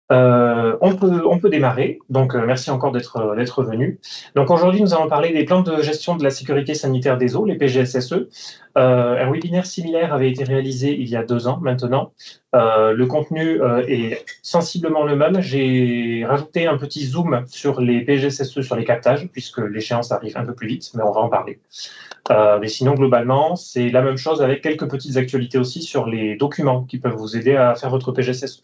On peut démarrer. Donc, merci encore d'être venu. Donc, aujourd'hui, nous allons parler des plans de gestion de la sécurité sanitaire des eaux, les PGSSE. Un webinaire similaire avait été réalisé il y a 2 ans maintenant. Le contenu est sensiblement le même. J'ai rajouté un petit zoom sur les PGSSE, sur les captages, puisque l'échéance arrive un peu plus vite, mais on va en parler. Mais sinon, globalement, c'est la même chose avec quelques petites actualités aussi sur les documents qui peuvent vous aider à faire votre PGSSE.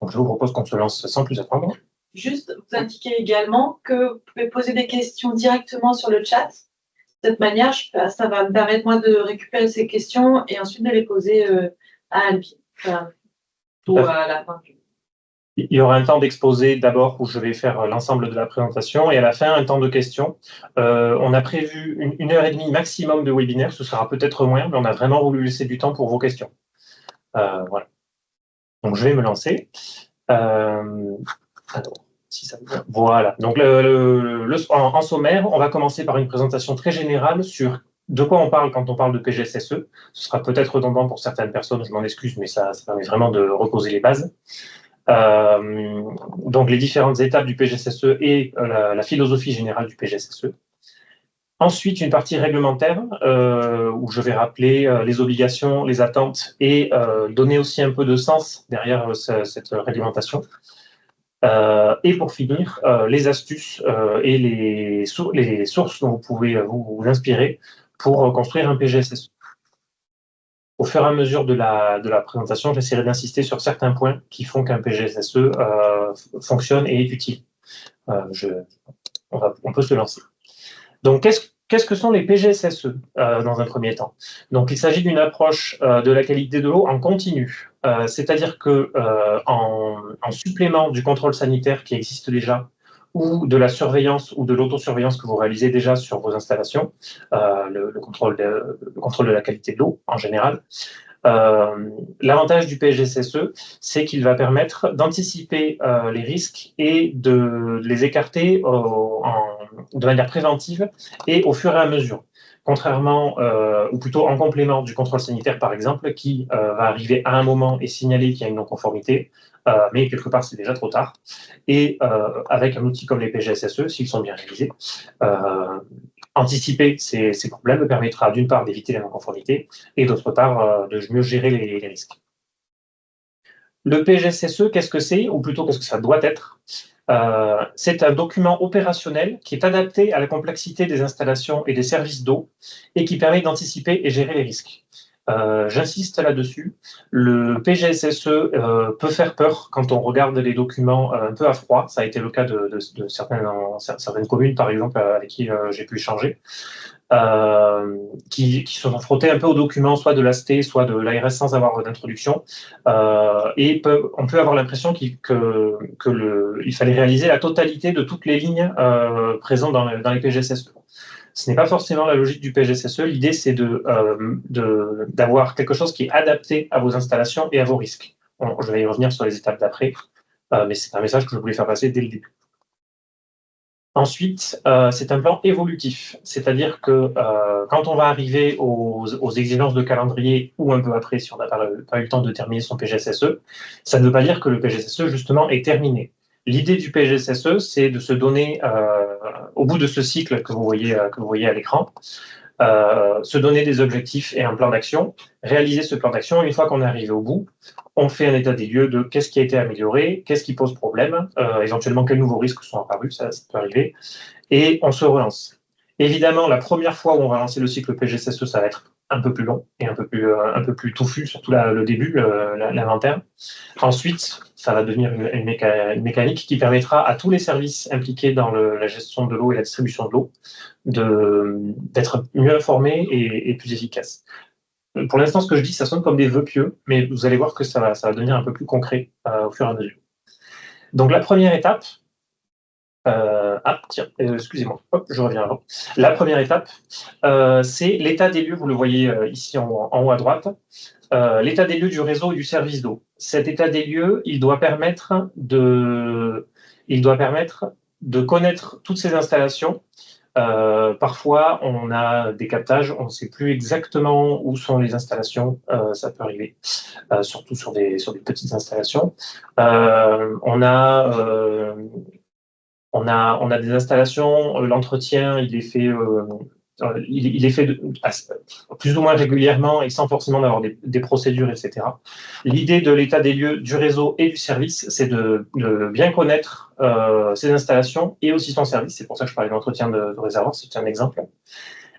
Donc, je vous propose qu'on se lance sans plus attendre. Juste vous indiquer également que vous pouvez poser des questions directement sur le chat. De cette manière, ça va me permettre, moi, de récupérer ces questions et ensuite de les poser à Albi. Ou à la fin. Il y aura un temps d'exposé d'abord où je vais faire l'ensemble de la présentation et à la fin, un temps de questions. On a prévu une heure et demie maximum de webinaire. Ce sera peut-être moins, mais on a vraiment voulu laisser du temps pour vos questions. Voilà. Donc, je vais me lancer. Alors, si ça me... Voilà. Donc, en sommaire, on va commencer par une présentation très générale sur de quoi on parle quand on parle de PGSSE. Ce sera peut-être redondant pour certaines personnes, je m'en excuse, mais ça permet vraiment de reposer les bases. Donc, les différentes étapes du PGSSE et la philosophie générale du PGSSE. Ensuite, une partie réglementaire où je vais rappeler les obligations, les attentes et donner aussi un peu de sens derrière cette réglementation. Et pour finir, les astuces et les sources dont vous pouvez vous inspirer pour construire un PGSSE. Au fur et à mesure de la présentation, j'essaierai d'insister sur certains points qui font qu'un PGSSE fonctionne et est utile. On peut se lancer. Donc, qu'est-ce que sont les PGSSE dans un premier temps? Donc, il s'agit d'une approche de la qualité de l'eau en continu. C'est-à-dire que en supplément du contrôle sanitaire qui existe déjà, ou de la surveillance ou de l'autosurveillance que vous réalisez déjà sur vos installations, le contrôle de la qualité de l'eau en général. L'avantage du PGSSE, c'est qu'il va permettre d'anticiper les risques et de les écarter de manière préventive et au fur et à mesure. Contrairement, ou plutôt en complément du contrôle sanitaire, par exemple, qui va arriver à un moment et signaler qu'il y a une non-conformité, mais quelque part, c'est déjà trop tard. Et avec un outil comme les PGSSE, s'ils sont bien réalisés, anticiper ces problèmes permettra d'une part d'éviter la non-conformité et d'autre part de mieux gérer les risques. Le PGSSE, qu'est-ce que c'est, ou plutôt qu'est-ce que ça doit être? C'est un document opérationnel qui est adapté à la complexité des installations et des services d'eau et qui permet d'anticiper et gérer les risques. J'insiste là-dessus. Le PGSSE peut faire peur quand on regarde les documents un peu à froid. Ça a été le cas de certaines communes, par exemple, avec qui j'ai pu échanger, qui se sont frottés un peu aux documents, soit de l'AST, soit de l'ARS sans avoir d'introduction. Et on peut avoir l'impression qu'il fallait réaliser la totalité de toutes les lignes présentes dans les PGSSE. Ce n'est pas forcément la logique du PGSSE. L'idée, c'est d'avoir quelque chose qui est adapté à vos installations et à vos risques. Bon, je vais y revenir sur les étapes d'après, mais c'est un message que je voulais faire passer dès le début. Ensuite, c'est un plan évolutif, c'est-à-dire que quand on va arriver aux exigences de calendrier ou un peu après, si on n'a pas eu le temps de terminer son PGSSE, ça ne veut pas dire que le PGSSE, justement, est terminé. L'idée du PGSSE, c'est de se donner, au bout de ce cycle que vous voyez à l'écran, se donner des objectifs et un plan d'action, réaliser ce plan d'action. Une fois qu'on est arrivé au bout, on fait un état des lieux de qu'est-ce qui a été amélioré, qu'est-ce qui pose problème, éventuellement quels nouveaux risques sont apparus, ça peut arriver, et on se relance. Évidemment, la première fois où on va lancer le cycle PGSSE, ça va être un peu plus long et un peu plus touffu, surtout le début, l'inventaire. Ensuite, ça va devenir une mécanique qui permettra à tous les services impliqués dans la gestion de l'eau et la distribution de l'eau d'être mieux informés et plus efficaces. Pour l'instant, ce que je dis, ça sonne comme des vœux pieux, mais vous allez voir que ça va devenir un peu plus concret au fur et à mesure. Donc, la première étape, excusez-moi, hop, je reviens avant. La première étape, c'est l'état des lieux, vous le voyez ici en haut à droite, l'état des lieux du réseau et du service d'eau. Cet état des lieux, il doit permettre de connaître toutes ces installations Parfois, on a des captages, on ne sait plus exactement où sont les installations, ça peut arriver, surtout sur des petites installations. On a des installations, l'entretien, il est fait, il est fait plus ou moins régulièrement et sans forcément avoir des procédures, etc. L'idée de l'état des lieux du réseau et du service, c'est de bien connaître ces installations et aussi son service. C'est pour ça que je parlais d'entretien de réservoir, c'est un exemple.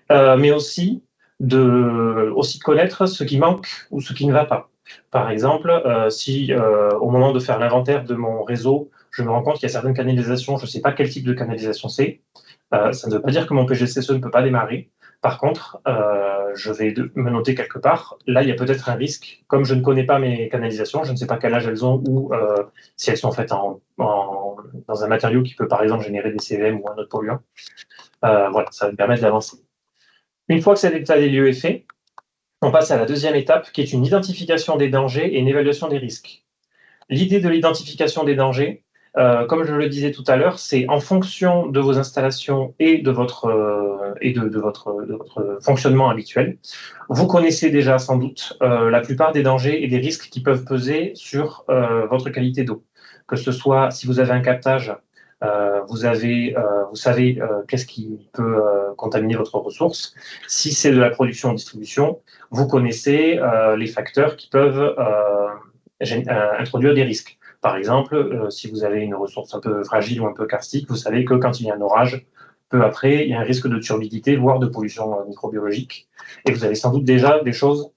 Mais aussi de connaître ce qui manque ou ce qui ne va pas. Par exemple, si au moment de faire l'inventaire de mon réseau, je me rends compte qu'il y a certaines canalisations, je ne sais pas quel type de canalisation c'est, ça ne veut pas dire que mon PGCSE ne peut pas démarrer. Par contre, je vais me noter quelque part, là, il y a peut-être un risque. Comme je ne connais pas mes canalisations, je ne sais pas quel âge elles ont ou si elles sont faites dans un matériau qui peut, par exemple, générer des CVM ou un autre polluant. Voilà, ça va me permettre d'avancer. Une fois que cet état des lieux est fait, on passe à la deuxième étape, qui est une identification des dangers et une évaluation des risques. L'idée de l'identification des dangers, comme je le disais tout à l'heure, c'est en fonction de vos installations et de votre fonctionnement habituel. Vous connaissez déjà sans doute la plupart des dangers et des risques qui peuvent peser sur votre qualité d'eau. Que ce soit si vous avez un captage, vous savez qu'est-ce qui peut contaminer votre ressource. Si c'est de la production-distribution, vous connaissez les facteurs qui peuvent introduire des risques. Par exemple, si vous avez une ressource un peu fragile ou un peu karstique, vous savez que quand il y a un orage, peu après, il y a un risque de turbidité, voire de pollution microbiologique. Et vous avez sans doute déjà des choses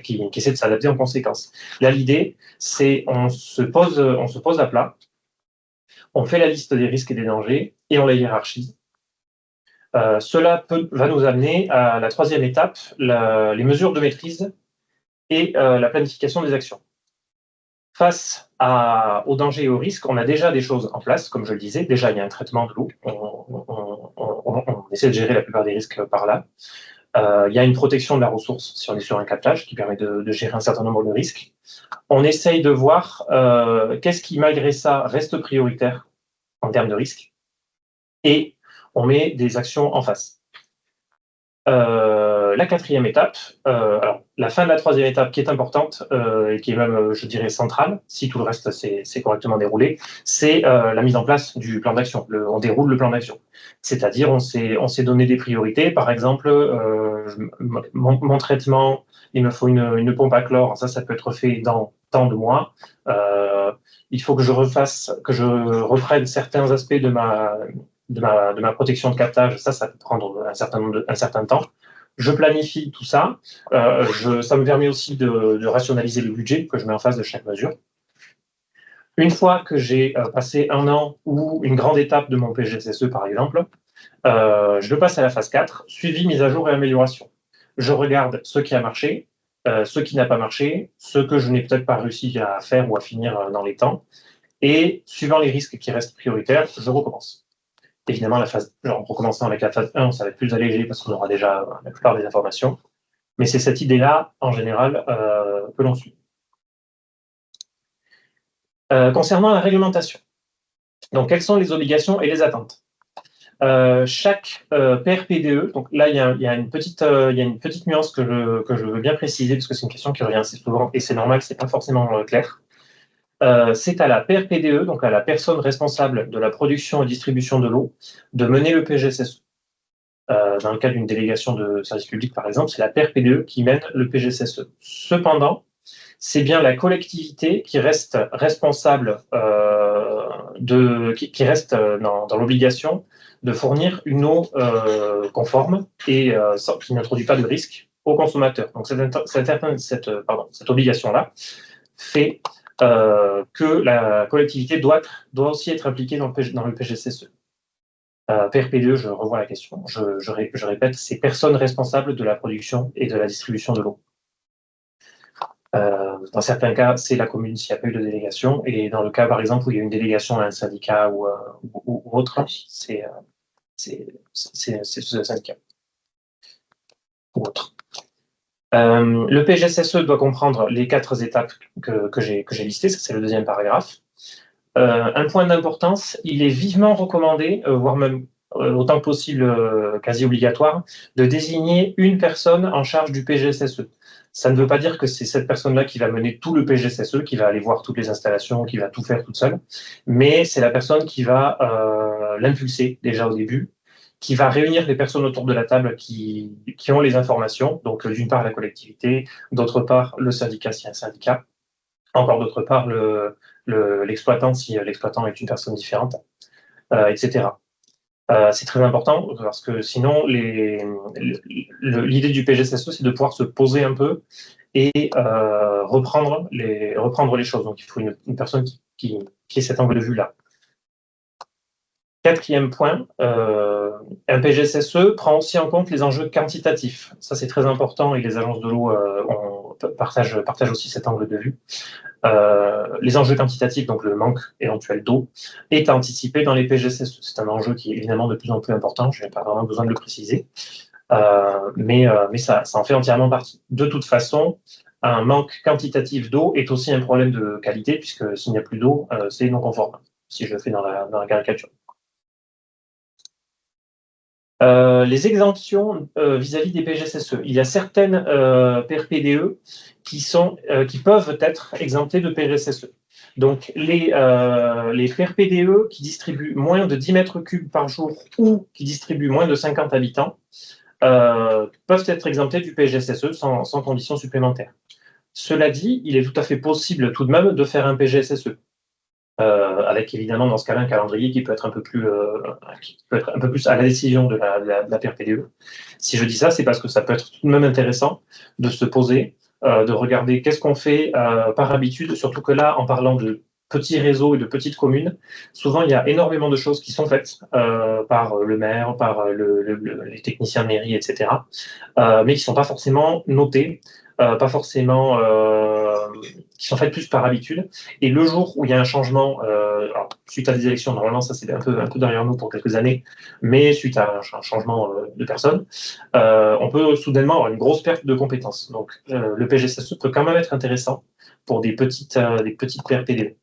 qui essaient de s'adapter en conséquence. Là, l'idée, c'est on se pose à plat, on fait la liste des risques et des dangers et on la hiérarchise. Cela va nous amener à la troisième étape, les mesures de maîtrise et la planification des actions. Face aux dangers et aux risques, on a déjà des choses en place, comme je le disais. Déjà, il y a un traitement de l'eau. On essaie de gérer la plupart des risques par là. Il y a une protection de la ressource si on est sur un captage qui permet de gérer un certain nombre de risques. On essaye de voir qu'est-ce qui, malgré ça, reste prioritaire en termes de risques. Et on met des actions en face. La quatrième étape, alors la fin de la troisième étape qui est importante et qui est même, je dirais, centrale, si tout le reste c'est correctement déroulé, c'est la mise en place du plan d'action. On déroule le plan d'action. C'est-à-dire, on s'est donné des priorités. Par exemple, mon traitement, il me faut une pompe à chlore. Ça peut être fait dans tant de mois. Il faut que je reprenne certains aspects de ma protection de captage, ça peut prendre un certain temps. Je planifie tout ça. Ça me permet aussi de rationaliser le budget que je mets en face de chaque mesure. Une fois que j'ai passé un an ou une grande étape de mon PGCSE, par exemple, je passe à la phase 4, suivi, mise à jour et amélioration. Je regarde ce qui a marché, ce qui n'a pas marché, ce que je n'ai peut-être pas réussi à faire ou à finir dans les temps. Et suivant les risques qui restent prioritaires, je recommence. Évidemment, en recommençant avec la phase 1, ça va être plus allégé parce qu'on aura déjà la plupart des informations. Mais c'est cette idée-là, en général, que l'on suit. Concernant la réglementation, donc quelles sont les obligations et les attentes? Chaque PRPDE, donc là, il y a une petite nuance que je veux bien préciser parce que c'est une question qui revient assez souvent et c'est normal, c'est pas forcément clair. C'est à la PRPDE, donc à la personne responsable de la production et distribution de l'eau, de mener le PGCSE. Dans le cas d'une délégation de service public, par exemple, c'est la PRPDE qui mène le PGCSE. Cependant, c'est bien la collectivité qui reste responsable, qui reste dans l'obligation de fournir une eau conforme et qui n'introduit pas de risque aux consommateurs. Donc cette obligation-là fait que la collectivité doit aussi être impliquée dans le PGCSE. PRPDE, je revois la question, je répète, c'est personne responsable de la production et de la distribution de l'eau. Dans certains cas, c'est la commune s'il n'y a pas eu de délégation, et dans le cas, par exemple, où il y a une délégation à un syndicat ou autre, c'est ce syndicat ou autre. Le PGCSE doit comprendre les 4 étapes que j'ai listées, ça c'est le deuxième paragraphe. Un point d'importance, il est vivement recommandé, voire même autant que possible quasi obligatoire, de désigner une personne en charge du PGSSE. Ça ne veut pas dire que c'est cette personne-là qui va mener tout le PGSSE, qui va aller voir toutes les installations, qui va tout faire toute seule, mais c'est la personne qui va l'impulser déjà au début, qui va réunir les personnes autour de la table qui ont les informations, donc d'une part la collectivité, d'autre part le syndicat si un syndicat, encore d'autre part l'exploitant si l'exploitant est une personne différente, etc. C'est très important parce que sinon, l'idée du PGSSE, c'est de pouvoir se poser un peu et reprendre les choses. Donc, il faut une personne qui ait cet angle de vue-là. Quatrième point, un PGSSE prend aussi en compte les enjeux quantitatifs. Ça, c'est très important et les agences de l'eau partagent aussi cet angle de vue. Les enjeux quantitatifs, donc le manque éventuel d'eau, est anticipé dans les PGSSE. C'est un enjeu qui est évidemment de plus en plus important, je n'ai pas vraiment besoin de le préciser, mais ça en fait entièrement partie. De toute façon, un manque quantitatif d'eau est aussi un problème de qualité, puisque s'il n'y a plus d'eau, c'est non conforme, si je le fais dans la caricature. Les exemptions vis-à-vis des PGSSE. Il y a certaines PRPDE qui peuvent être exemptées de PGSSE. Donc, les PRPDE qui distribuent moins de 10 mètres cubes par jour ou qui distribuent moins de 50 habitants peuvent être exemptés du PGSSE sans condition supplémentaire. Cela dit, il est tout à fait possible tout de même de faire un PGSSE. Avec évidemment dans ce cas-là un calendrier qui peut être un peu plus à la décision de la PRPDE. Si je dis ça, c'est parce que ça peut être tout de même intéressant de se poser, de regarder qu'est-ce qu'on fait par habitude, surtout que là, en parlant de petits réseaux et de petites communes, souvent il y a énormément de choses qui sont faites par le maire, par les techniciens de mairie, etc., mais qui ne sont pas forcément notées, pas forcément qui sont faites plus par habitude. Et le jour où il y a un changement, alors, suite à des élections, normalement ça c'est un peu derrière nous pour quelques années, mais suite à un changement de personne, on peut soudainement avoir une grosse perte de compétences. Donc le PGSSE peut quand même être intéressant pour des petites PRPDE.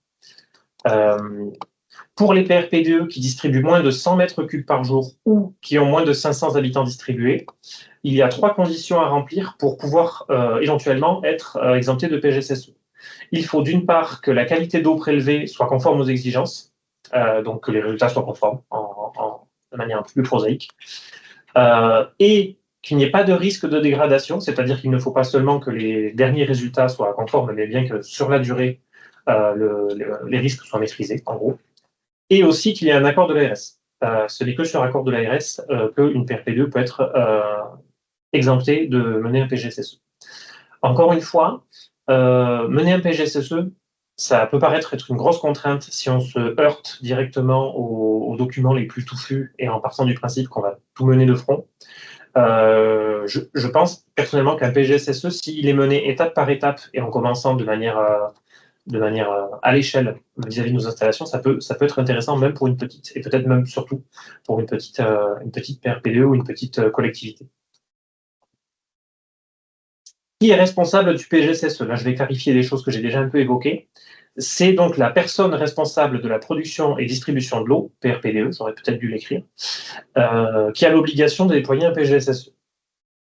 Pour les PRPDE qui distribuent moins de 100 mètres cubes par jour ou qui ont moins de 500 habitants distribués, il y a 3 conditions à remplir pour pouvoir éventuellement être exempté de PGSSE. Il faut d'une part que la qualité d'eau prélevée soit conforme aux exigences, donc que les résultats soient conformes de manière un peu plus prosaïque, et qu'il n'y ait pas de risque de dégradation, c'est-à-dire qu'il ne faut pas seulement que les derniers résultats soient conformes, mais bien que sur la durée, les risques soient maîtrisés, en gros, et aussi qu'il y ait un accord de l'ARS. Ce n'est que sur accord de l'ARS qu'une PRPDE peut être exemptée de mener un PGSSE. Encore une fois, mener un PGSSE, ça peut paraître être une grosse contrainte si on se heurte directement aux documents les plus touffus et en partant du principe qu'on va tout mener de front. Je pense personnellement qu'un PGSSE, s'il est mené étape par étape et en commençant de manière à l'échelle vis-à-vis de nos installations, ça peut être intéressant même pour une petite, et peut-être même surtout pour une petite PRPDE ou une petite collectivité. Qui est responsable du PGSSE? Là, je vais clarifier les choses que j'ai déjà un peu évoquées. C'est donc la personne responsable de la production et distribution de l'eau, PRPDE, j'aurais peut-être dû l'écrire, qui a l'obligation de déployer un PGSSE.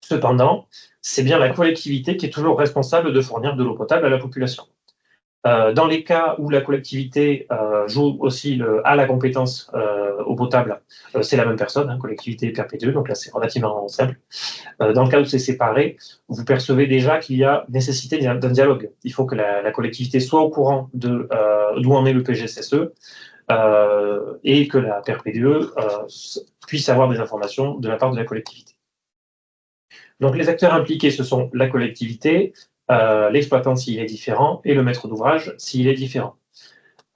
Cependant, c'est bien la collectivité qui est toujours responsable de fournir de l'eau potable à la population. Dans les cas où la collectivité joue aussi à la compétence eau potable, c'est la même personne, hein, collectivité et PRPDE, donc là c'est relativement simple. Dans le cas où c'est séparé, vous percevez déjà qu'il y a nécessité d'un dialogue. Il faut que la collectivité soit au courant d'où en est le PGSSE et que la PRPDE puisse avoir des informations de la part de la collectivité. Donc les acteurs impliqués, ce sont la collectivité, l'exploitant s'il est différent, et le maître d'ouvrage s'il est différent.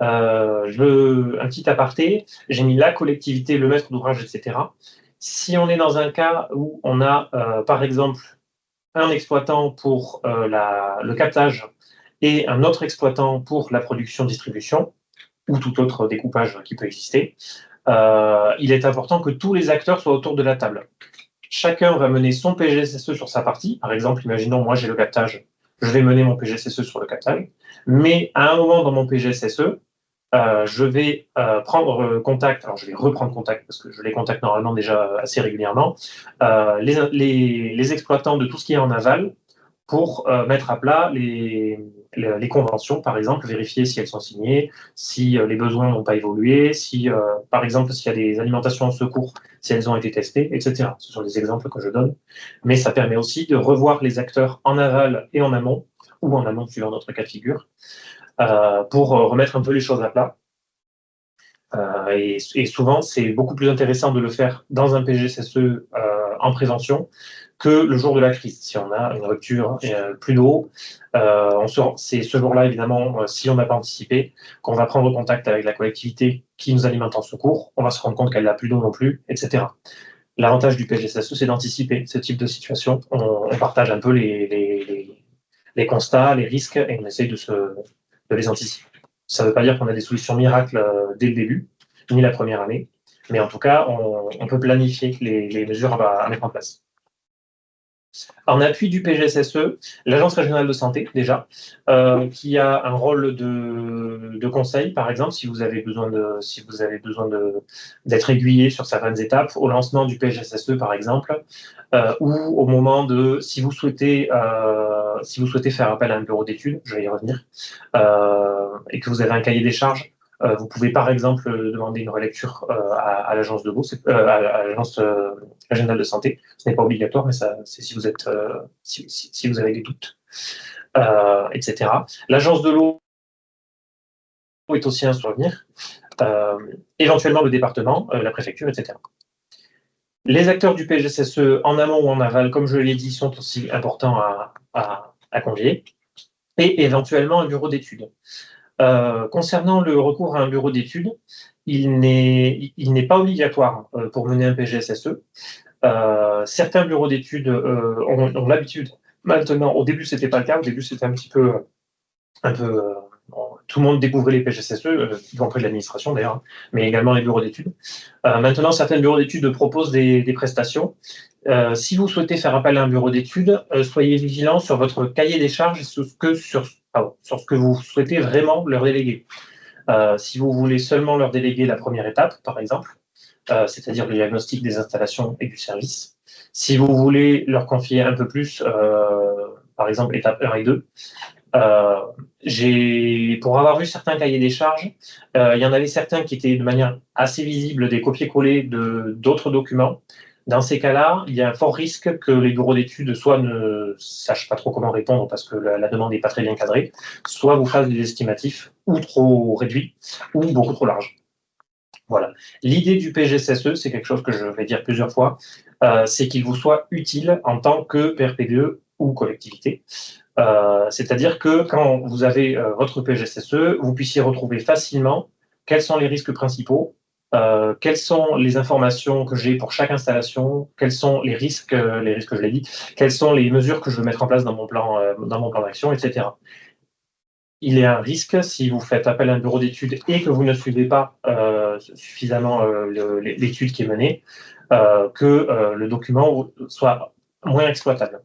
Un petit aparté, j'ai mis la collectivité, le maître d'ouvrage, etc. Si on est dans un cas où on a, par exemple, un exploitant pour le captage et un autre exploitant pour la production-distribution, ou tout autre découpage qui peut exister, il est important que tous les acteurs soient autour de la table. Chacun va mener son PGSSE sur sa partie. Par exemple, imaginons, moi j'ai le captage, je vais mener mon PGSSE sur le captage, mais à un moment dans mon PGSSE, je vais prendre contact, alors je vais reprendre contact parce que je les contacte normalement déjà assez régulièrement, les exploitants de tout ce qui est en aval pour mettre à plat les conventions, par exemple, vérifier si elles sont signées, si les besoins n'ont pas évolué, si, par exemple, s'il y a des alimentations en secours, si elles ont été testées, etc. Ce sont des exemples que je donne. Mais ça permet aussi de revoir les acteurs en aval et en amont, ou en amont suivant notre cas de figure, pour remettre un peu les choses à plat. Et souvent, c'est beaucoup plus intéressant de le faire dans un PGSSE en prévention que le jour de la crise. Si on a une rupture plus d'eau, c'est ce jour-là, évidemment, si on n'a pas anticipé, qu'on va prendre contact avec la collectivité qui nous alimente en secours, on va se rendre compte qu'elle n'a plus d'eau non plus, etc. L'avantage du PGSSE, c'est d'anticiper ce type de situation. On partage un peu les constats, les risques, et on essaye de les anticiper. Ça ne veut pas dire qu'on a des solutions miracles dès le début, ni la première année, mais en tout cas, on peut planifier les mesures à mettre en place. En appui du PGSSE, l'Agence régionale de santé, déjà, qui a un rôle de conseil, par exemple, si vous avez besoin d'être aiguillé sur certaines étapes, au lancement du PGSSE, par exemple, ou au moment si vous souhaitez faire appel à un bureau d'études, je vais y revenir, et que vous avez un cahier des charges, vous pouvez par exemple demander une relecture à l'agence à l'agence régionale de santé. Ce n'est pas obligatoire, mais c'est si vous si vous avez des doutes, etc. L'agence de l'eau est aussi un souvenir. Éventuellement le département, la préfecture, etc. Les acteurs du PGSSE en amont ou en aval, comme je l'ai dit, sont aussi importants à convier, et éventuellement un bureau d'études. Concernant le recours à un bureau d'études, il n'est pas obligatoire pour mener un PGSSE. Certains bureaux d'études ont l'habitude, maintenant, au début c'était pas le cas, au début c'était un peu tout le monde découvrait les PGSSE, y compris l'administration d'ailleurs, mais également les bureaux d'études. Maintenant, certains bureaux d'études proposent des prestations. Si vous souhaitez faire appel à un bureau d'études, soyez vigilant sur votre cahier des charges et sur ce que vous souhaitez vraiment leur déléguer. Si vous voulez seulement leur déléguer la première étape, par exemple, c'est-à-dire le diagnostic des installations et du service. Si vous voulez leur confier un peu plus, par exemple étape 1 et 2, pour avoir vu certains cahiers des charges, il y en avait certains qui étaient de manière assez visible des copier-coller d'autres documents. Dans ces cas-là, il y a un fort risque que les bureaux d'études soit ne sachent pas trop comment répondre parce que la demande n'est pas très bien cadrée, soit vous fassent des estimatifs ou trop réduits ou beaucoup trop larges. Voilà. L'idée du PGSSE, c'est quelque chose que je vais dire plusieurs fois, c'est qu'il vous soit utile en tant que PRPDE ou collectivité. C'est-à-dire que quand vous avez votre PGSSE, vous puissiez retrouver facilement quels sont les risques principaux, quelles sont les informations que j'ai pour chaque installation, quels sont les risques je l'ai dit, quelles sont les mesures que je veux mettre en place dans mon plan d'action, etc. Il y a un risque si vous faites appel à un bureau d'études et que vous ne suivez pas suffisamment l'étude qui est menée, que le document soit moins exploitable.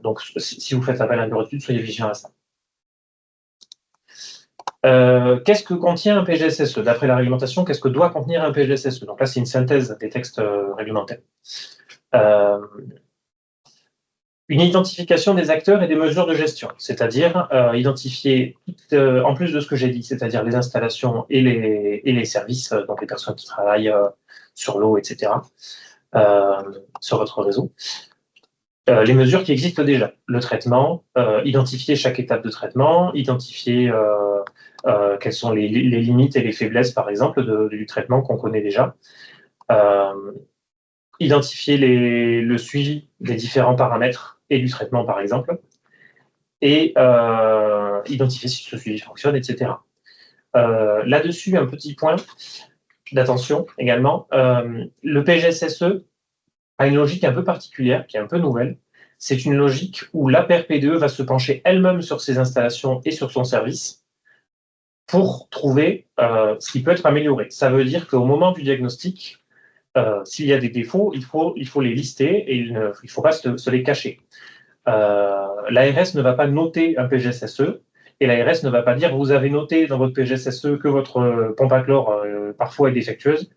Donc, si vous faites appel à un bureau d'études, soyez vigilant à ça. Qu'est-ce que contient un PGSSE? D'après la réglementation, qu'est-ce que doit contenir un PGSSE? Donc là, c'est une synthèse des textes réglementaires. Une identification des acteurs et des mesures de gestion, c'est-à-dire identifier, en plus de ce que j'ai dit, c'est-à-dire les installations et les services, donc les personnes qui travaillent sur l'eau, etc., sur votre réseau, les mesures qui existent déjà, le traitement, identifier chaque étape de traitement, identifier quelles sont les limites et les faiblesses, par exemple, du traitement qu'on connaît déjà, identifier le suivi des différents paramètres et du traitement, par exemple, et identifier si ce suivi fonctionne, etc. Là-dessus, un petit point d'attention également. Le PGSSE a une logique un peu particulière, qui est un peu nouvelle. C'est une logique où la PRPDE va se pencher elle-même sur ses installations et sur son service pour trouver ce qui peut être amélioré. Ça veut dire qu'au moment du diagnostic, s'il y a des défauts, il faut les lister et il ne faut pas se les cacher. L'ARS ne va pas noter un PGSSE, et l'ARS ne va pas dire vous avez noté dans votre PGSSE que votre pompe à chlore parfois est défectueuse,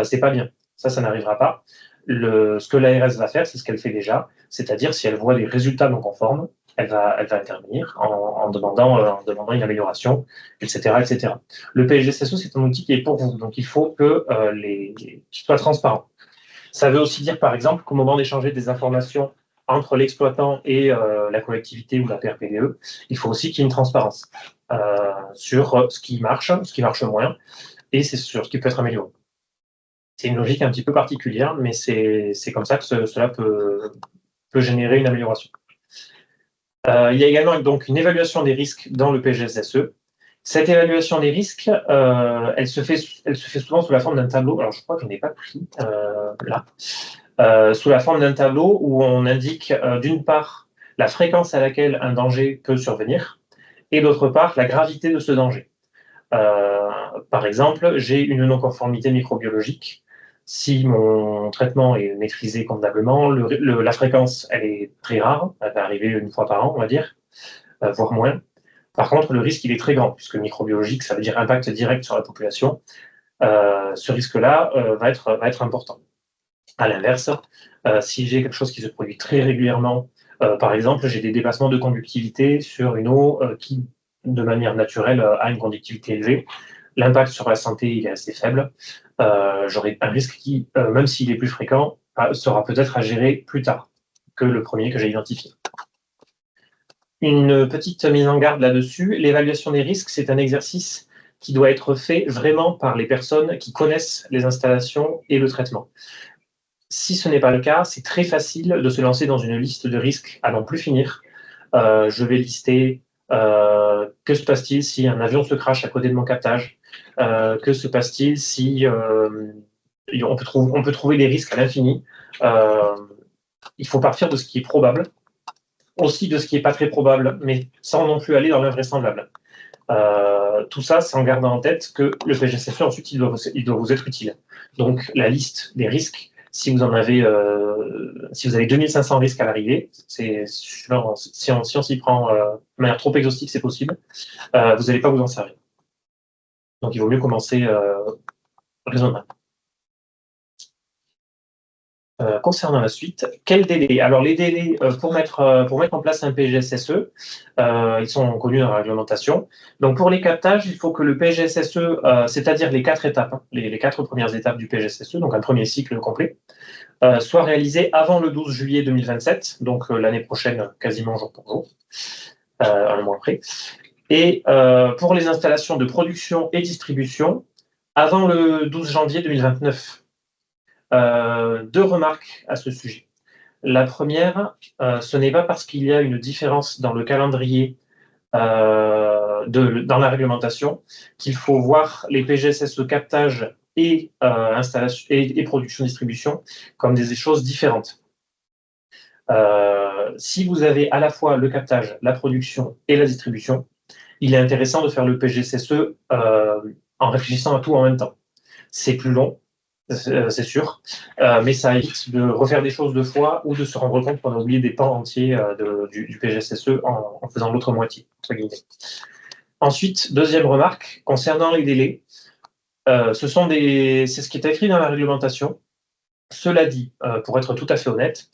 c'est pas bien. Ça n'arrivera pas. Ce que l'ARS va faire, c'est ce qu'elle fait déjà, c'est-à-dire si elle voit des résultats non conformes, elle va intervenir en demandant une amélioration, etc., etc. Le PGSSE, c'est un outil qui est pour vous, donc il faut qu'il soit transparent. Ça veut aussi dire, par exemple, qu'au moment d'échanger des informations entre l'exploitant et la collectivité ou la PRPDE, il faut aussi qu'il y ait une transparence sur ce qui marche moins, et c'est sur ce qui peut être amélioré. C'est une logique un petit peu particulière, mais c'est comme ça que cela peut générer une amélioration. Il y a également donc une évaluation des risques dans le PGSSE. Cette évaluation des risques, elle se fait souvent sous la forme d'un tableau. Alors, je crois que je n'ai pas pris là. Sous la forme d'un tableau où on indique d'une part la fréquence à laquelle un danger peut survenir et d'autre part la gravité de ce danger. Par exemple, j'ai une non-conformité microbiologique. Si mon traitement est maîtrisé convenablement, la fréquence, elle est très rare, elle va arriver une fois par an, on va dire, voire moins. Par contre, le risque, il est très grand, puisque microbiologique, ça veut dire impact direct sur la population. Ce risque-là va être important. À l'inverse, si j'ai quelque chose qui se produit très régulièrement, par exemple, j'ai des dépassements de conductivité sur une eau qui, de manière naturelle, a une conductivité élevée, l'impact sur la santé il est assez faible. J'aurai un risque qui, même s'il est plus fréquent, sera peut-être à gérer plus tard que le premier que j'ai identifié. Une petite mise en garde là-dessus, l'évaluation des risques, c'est un exercice qui doit être fait vraiment par les personnes qui connaissent les installations et le traitement. Si ce n'est pas le cas, c'est très facile de se lancer dans une liste de risques à n'en plus finir. Je vais lister que se passe-t-il si un avion se crache à côté de mon captage, que se passe-t-il si on peut trouver des risques à l'infini. Il faut partir de ce qui est probable, aussi de ce qui n'est pas très probable, mais sans non plus aller dans l'invraisemblable. Tout ça, c'est en gardant en tête que le PGSSE, ensuite, il doit vous être utile. Donc, la liste des risques, si vous avez 2500 risques à l'arrivée, si on s'y prend de manière trop exhaustive, c'est possible, vous n'allez pas vous en servir. Donc, il vaut mieux commencer raisonnablement. Concernant la suite, quels délais? Alors, les délais pour mettre en place un PGSSE, ils sont connus dans la réglementation. Donc, pour les captages, il faut que le PGSSE, c'est-à-dire les 4 étapes, les 4 premières étapes du PGSSE, donc un premier cycle complet, soit réalisé avant le 12 juillet 2027, donc l'année prochaine, quasiment jour pour jour, un mois après. Et pour les installations de production et distribution, avant le 12 janvier 2029. 2 remarques à ce sujet. La première, ce n'est pas parce qu'il y a une différence dans le calendrier dans la réglementation qu'il faut voir les PGSSE captage et installation et production-distribution comme des choses différentes. Si vous avez à la fois le captage, la production et la distribution, il est intéressant de faire le PGSSE en réfléchissant à tout en même temps. C'est plus long, c'est sûr, mais ça évite de refaire des choses 2 fois ou de se rendre compte qu'on a oublié des pans entiers du PGSSE en faisant l'autre moitié, entre guillemets. Ensuite, deuxième remarque, concernant les délais, c'est ce qui est écrit dans la réglementation. Cela dit, pour être tout à fait honnête,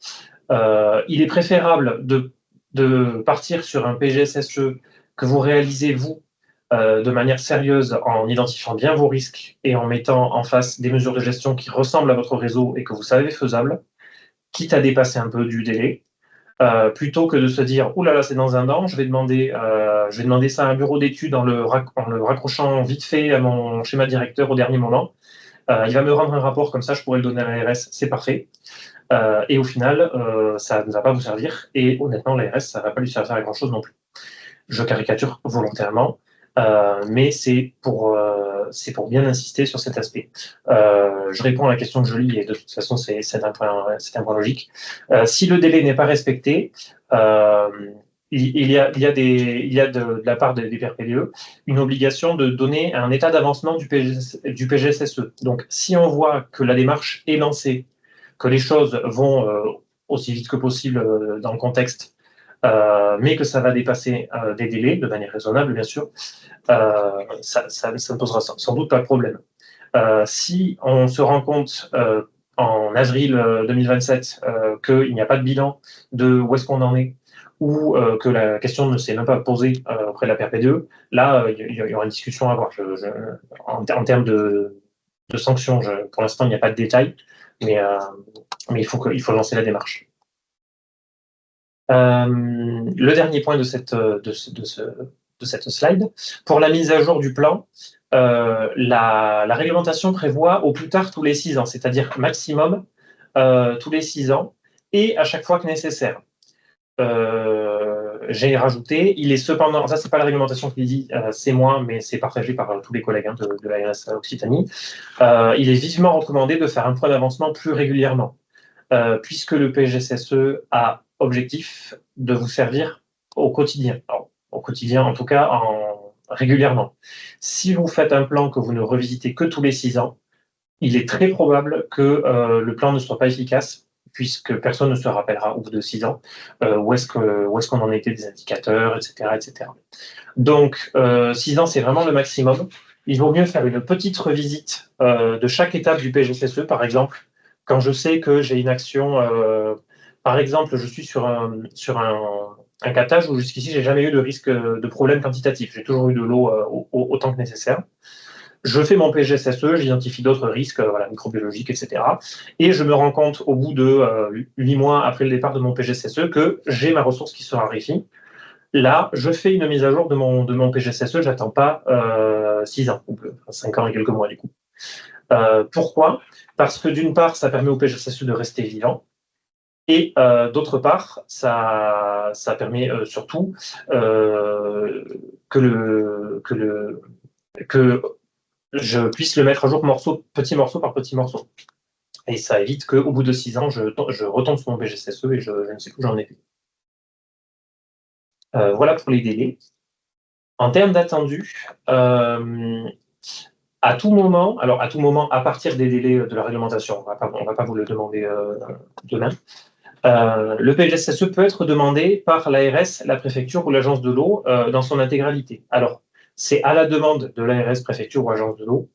il est préférable de partir sur un PGSSE que vous réalisez, vous, de manière sérieuse, en identifiant bien vos risques et en mettant en face des mesures de gestion qui ressemblent à votre réseau et que vous savez faisables, quitte à dépasser un peu du délai, plutôt que de se dire « Ouh là là, c'est dans un an, je vais demander ça à un bureau d'études en le raccrochant vite fait à mon schéma directeur au dernier moment. Il va me rendre un rapport, comme ça je pourrais le donner à l'ARS, c'est parfait. » Et au final, ça ne va pas vous servir. Et honnêtement, l'ARS, ça ne va pas lui servir à grand-chose non plus. Je caricature volontairement, mais c'est pour bien insister sur cet aspect. Je réponds à la question de Jolie, et de toute façon, c'est un point logique. Si le délai n'est pas respecté, il y a de la part des PRPDE une obligation de donner un état d'avancement du PGSSE. Donc, si on voit que la démarche est lancée, que les choses vont aussi vite que possible dans le contexte, mais que ça va dépasser des délais, de manière raisonnable, bien sûr, ça ne posera sans doute pas de problème. Si on se rend compte en avril 2027 qu'il n'y a pas de bilan de où est-ce qu'on en est, ou que la question ne s'est même pas posée auprès de la PRPDE, là, il y aura une discussion à avoir. En termes de sanctions, pour l'instant, il n'y a pas de détails, mais il faut lancer la démarche. Le dernier point de cette slide, pour la mise à jour du plan, la réglementation prévoit au plus tard tous les 6 ans, c'est-à-dire maximum tous les 6 ans, et à chaque fois que nécessaire. J'ai rajouté, il est cependant, ça c'est pas la réglementation qui dit, c'est moi, mais c'est partagé par tous les collègues de l'ARS Occitanie, il est vivement recommandé de faire un point d'avancement plus régulièrement, puisque le PGSSE a objectif de vous servir au quotidien. Alors, au quotidien, en tout cas, régulièrement. Si vous faites un plan que vous ne revisitez que tous les 6 ans, il est très probable que le plan ne soit pas efficace, puisque personne ne se rappellera au bout de 6 ans où est-ce qu'on en était des indicateurs, etc. etc. Donc, 6 ans, c'est vraiment le maximum. Il vaut mieux faire une petite revisite de chaque étape du PGSSE, par exemple, quand je sais que j'ai une action, par exemple, je suis sur un captage où jusqu'ici, j'ai jamais eu de risque de problème quantitatif. J'ai toujours eu de l'eau autant que nécessaire. Je fais mon PGSSE, j'identifie d'autres risques, microbiologiques, etc. Et je me rends compte au bout de 8 mois après le départ de mon PGSSE que j'ai ma ressource qui se raréfie. Là, je fais une mise à jour de mon PGSSE, j'attends pas 6 ans, ou 5 ans et quelques mois du coup. Pourquoi? Parce que d'une part, ça permet au PGSSE de rester vivant, et d'autre part, ça permet surtout que je puisse le mettre à jour petit morceau par petit morceau. Et ça évite qu'au bout de 6 ans, je retombe sur mon PGSSE et je ne sais plus où j'en ai. Voilà pour les délais. En termes d'attendu, à tout moment, à partir des délais de la réglementation, on ne va pas vous le demander demain, le PGSSE peut être demandé par l'ARS, la préfecture ou l'agence de l'eau dans son intégralité. Alors, c'est à la demande de l'ARS, préfecture ou agence de l'eau.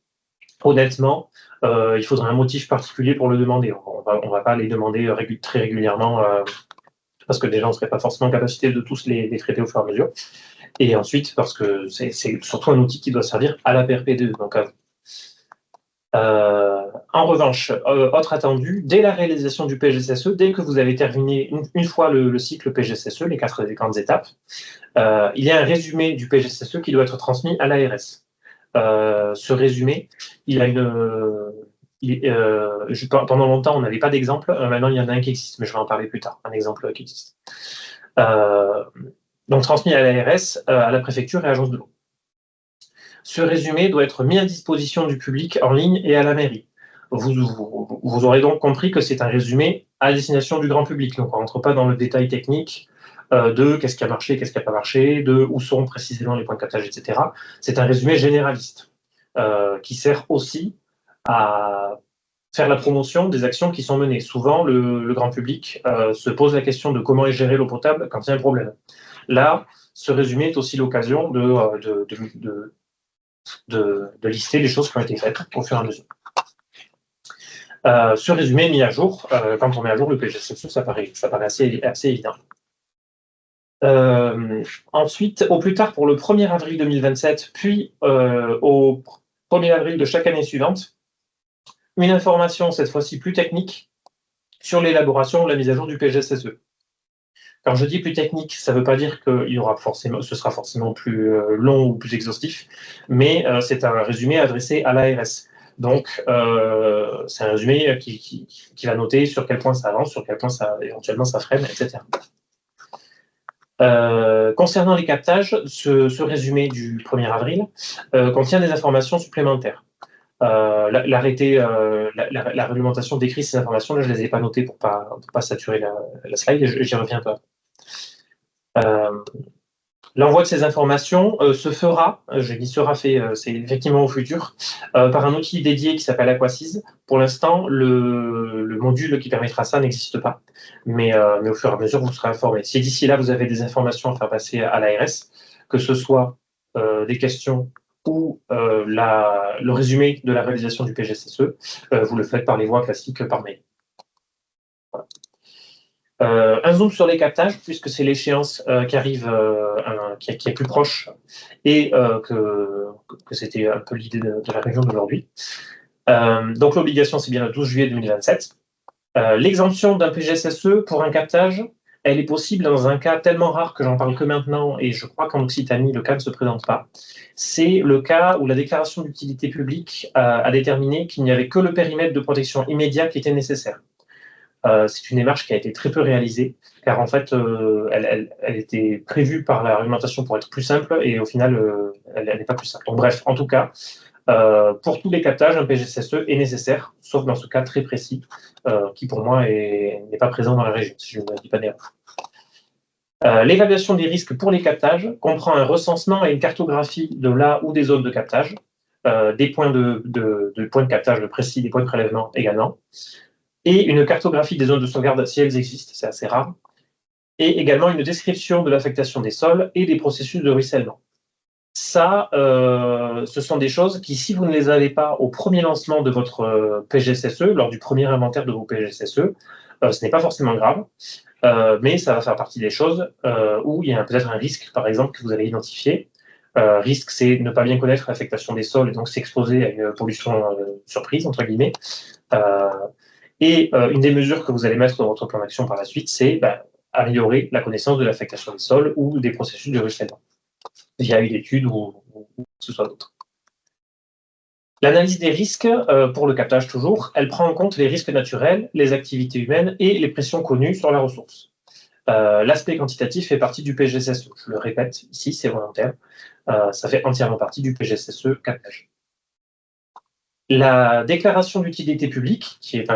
Honnêtement, il faudrait un motif particulier pour le demander. On va pas les demander très régulièrement parce que déjà, on ne serait pas forcément en capacité de tous les traiter au fur et à mesure. Et ensuite, parce que c'est surtout un outil qui doit servir à la PRPDE, donc à vous. En revanche, autre attendu, dès la réalisation du PGSSE, dès que vous avez terminé une fois le cycle PGSSE, les 4 grandes étapes, il y a un résumé du PGSSE qui doit être transmis à l'ARS. Ce résumé, il a pendant longtemps, on n'avait pas d'exemple. Maintenant, il y en a un qui existe, mais je vais en parler plus tard. Un exemple qui existe. Donc, transmis à l'ARS, à la préfecture et à l'agence de l'eau. Ce résumé doit être mis à disposition du public en ligne et à la mairie. Vous aurez donc compris que c'est un résumé à destination du grand public. Donc, on ne rentre pas dans le détail technique de qu'est-ce qui a marché, qu'est-ce qui n'a pas marché, de où sont précisément les points de captage, etc. C'est un résumé généraliste qui sert aussi à faire la promotion des actions qui sont menées. Souvent, le grand public se pose la question de comment est gérée l'eau potable quand il y a un problème. Là, ce résumé est aussi l'occasion de lister les choses qui ont été faites au fur et à mesure. Ce résumé est mis à jour. Quand on met à jour le PGSSE, ça paraît assez évident. Ensuite, au plus tard pour le 1er avril 2027, puis au 1er avril de chaque année suivante, une information cette fois-ci plus technique sur l'élaboration ou la mise à jour du PGSSE. Quand je dis plus technique, ça ne veut pas dire que ce sera forcément plus long ou plus exhaustif, mais c'est un résumé adressé à l'ARS. Donc, c'est un résumé qui va noter sur quel point ça avance, sur quel point éventuellement ça freine, etc. Concernant les captages, ce résumé du 1er avril contient des informations supplémentaires. L'arrêté, la réglementation décrit ces informations, là je ne les ai pas notées pour pas saturer la slide, j'y reviens pas. L'envoi de ces informations se fera, je dis sera fait, c'est effectivement au futur, par un outil dédié qui s'appelle Aquasys. Pour l'instant, le module qui permettra ça n'existe pas, mais au fur et à mesure, vous serez informé. Si d'ici là, vous avez des informations à faire passer à l'ARS, que ce soit des questions ou le résumé de la réalisation du PGSSE, vous le faites par les voies classiques, par mail. Voilà. Un zoom sur les captages, puisque c'est l'échéance qui arrive, qui est plus proche, et que c'était un peu l'idée de la région d'aujourd'hui. Donc l'obligation, c'est bien le 12 juillet 2027. L'exemption d'un PGSSE pour un captage, elle est possible dans un cas tellement rare que j'en parle que maintenant, et je crois qu'en Occitanie, le cas ne se présente pas. C'est le cas où la déclaration d'utilité publique a déterminé qu'il n'y avait que le périmètre de protection immédiat qui était nécessaire. C'est une démarche qui a été très peu réalisée, car en fait, elle était prévue par la réglementation pour être plus simple, et au final, elle n'est pas plus simple. Donc bref, en tout cas, pour tous les captages, un PGSSE est nécessaire, sauf dans ce cas très précis, qui pour moi n'est pas présent dans la région, si je ne dis pas d'erreur. L'évaluation des risques pour les captages comprend un recensement et une cartographie de là ou des zones de captage, des points de captage précis, des points de prélèvement également, et une cartographie des zones de sauvegarde si elles existent, c'est assez rare, et également une description de l'affectation des sols et des processus de ruissellement. Ça, ce sont des choses qui, si vous ne les avez pas au premier lancement de votre PGSSE, lors du premier inventaire de vos PGSSE, ce n'est pas forcément grave, mais ça va faire partie des choses où il y a peut-être un risque, par exemple, que vous allez identifier. Risque, c'est ne pas bien connaître l'affectation des sols et donc s'exposer à une pollution surprise, entre guillemets. Et une des mesures que vous allez mettre dans votre plan d'action par la suite, c'est améliorer la connaissance de l'affectation des sols ou des processus de ruissellement, via une étude ou que ce soit d'autre. L'analyse des risques, pour le captage toujours, elle prend en compte les risques naturels, les activités humaines et les pressions connues sur la ressource. L'aspect quantitatif fait partie du PGSSE. Je le répète, ici, c'est volontaire. Ça fait entièrement partie du PGSSE captage. La déclaration d'utilité publique, qui est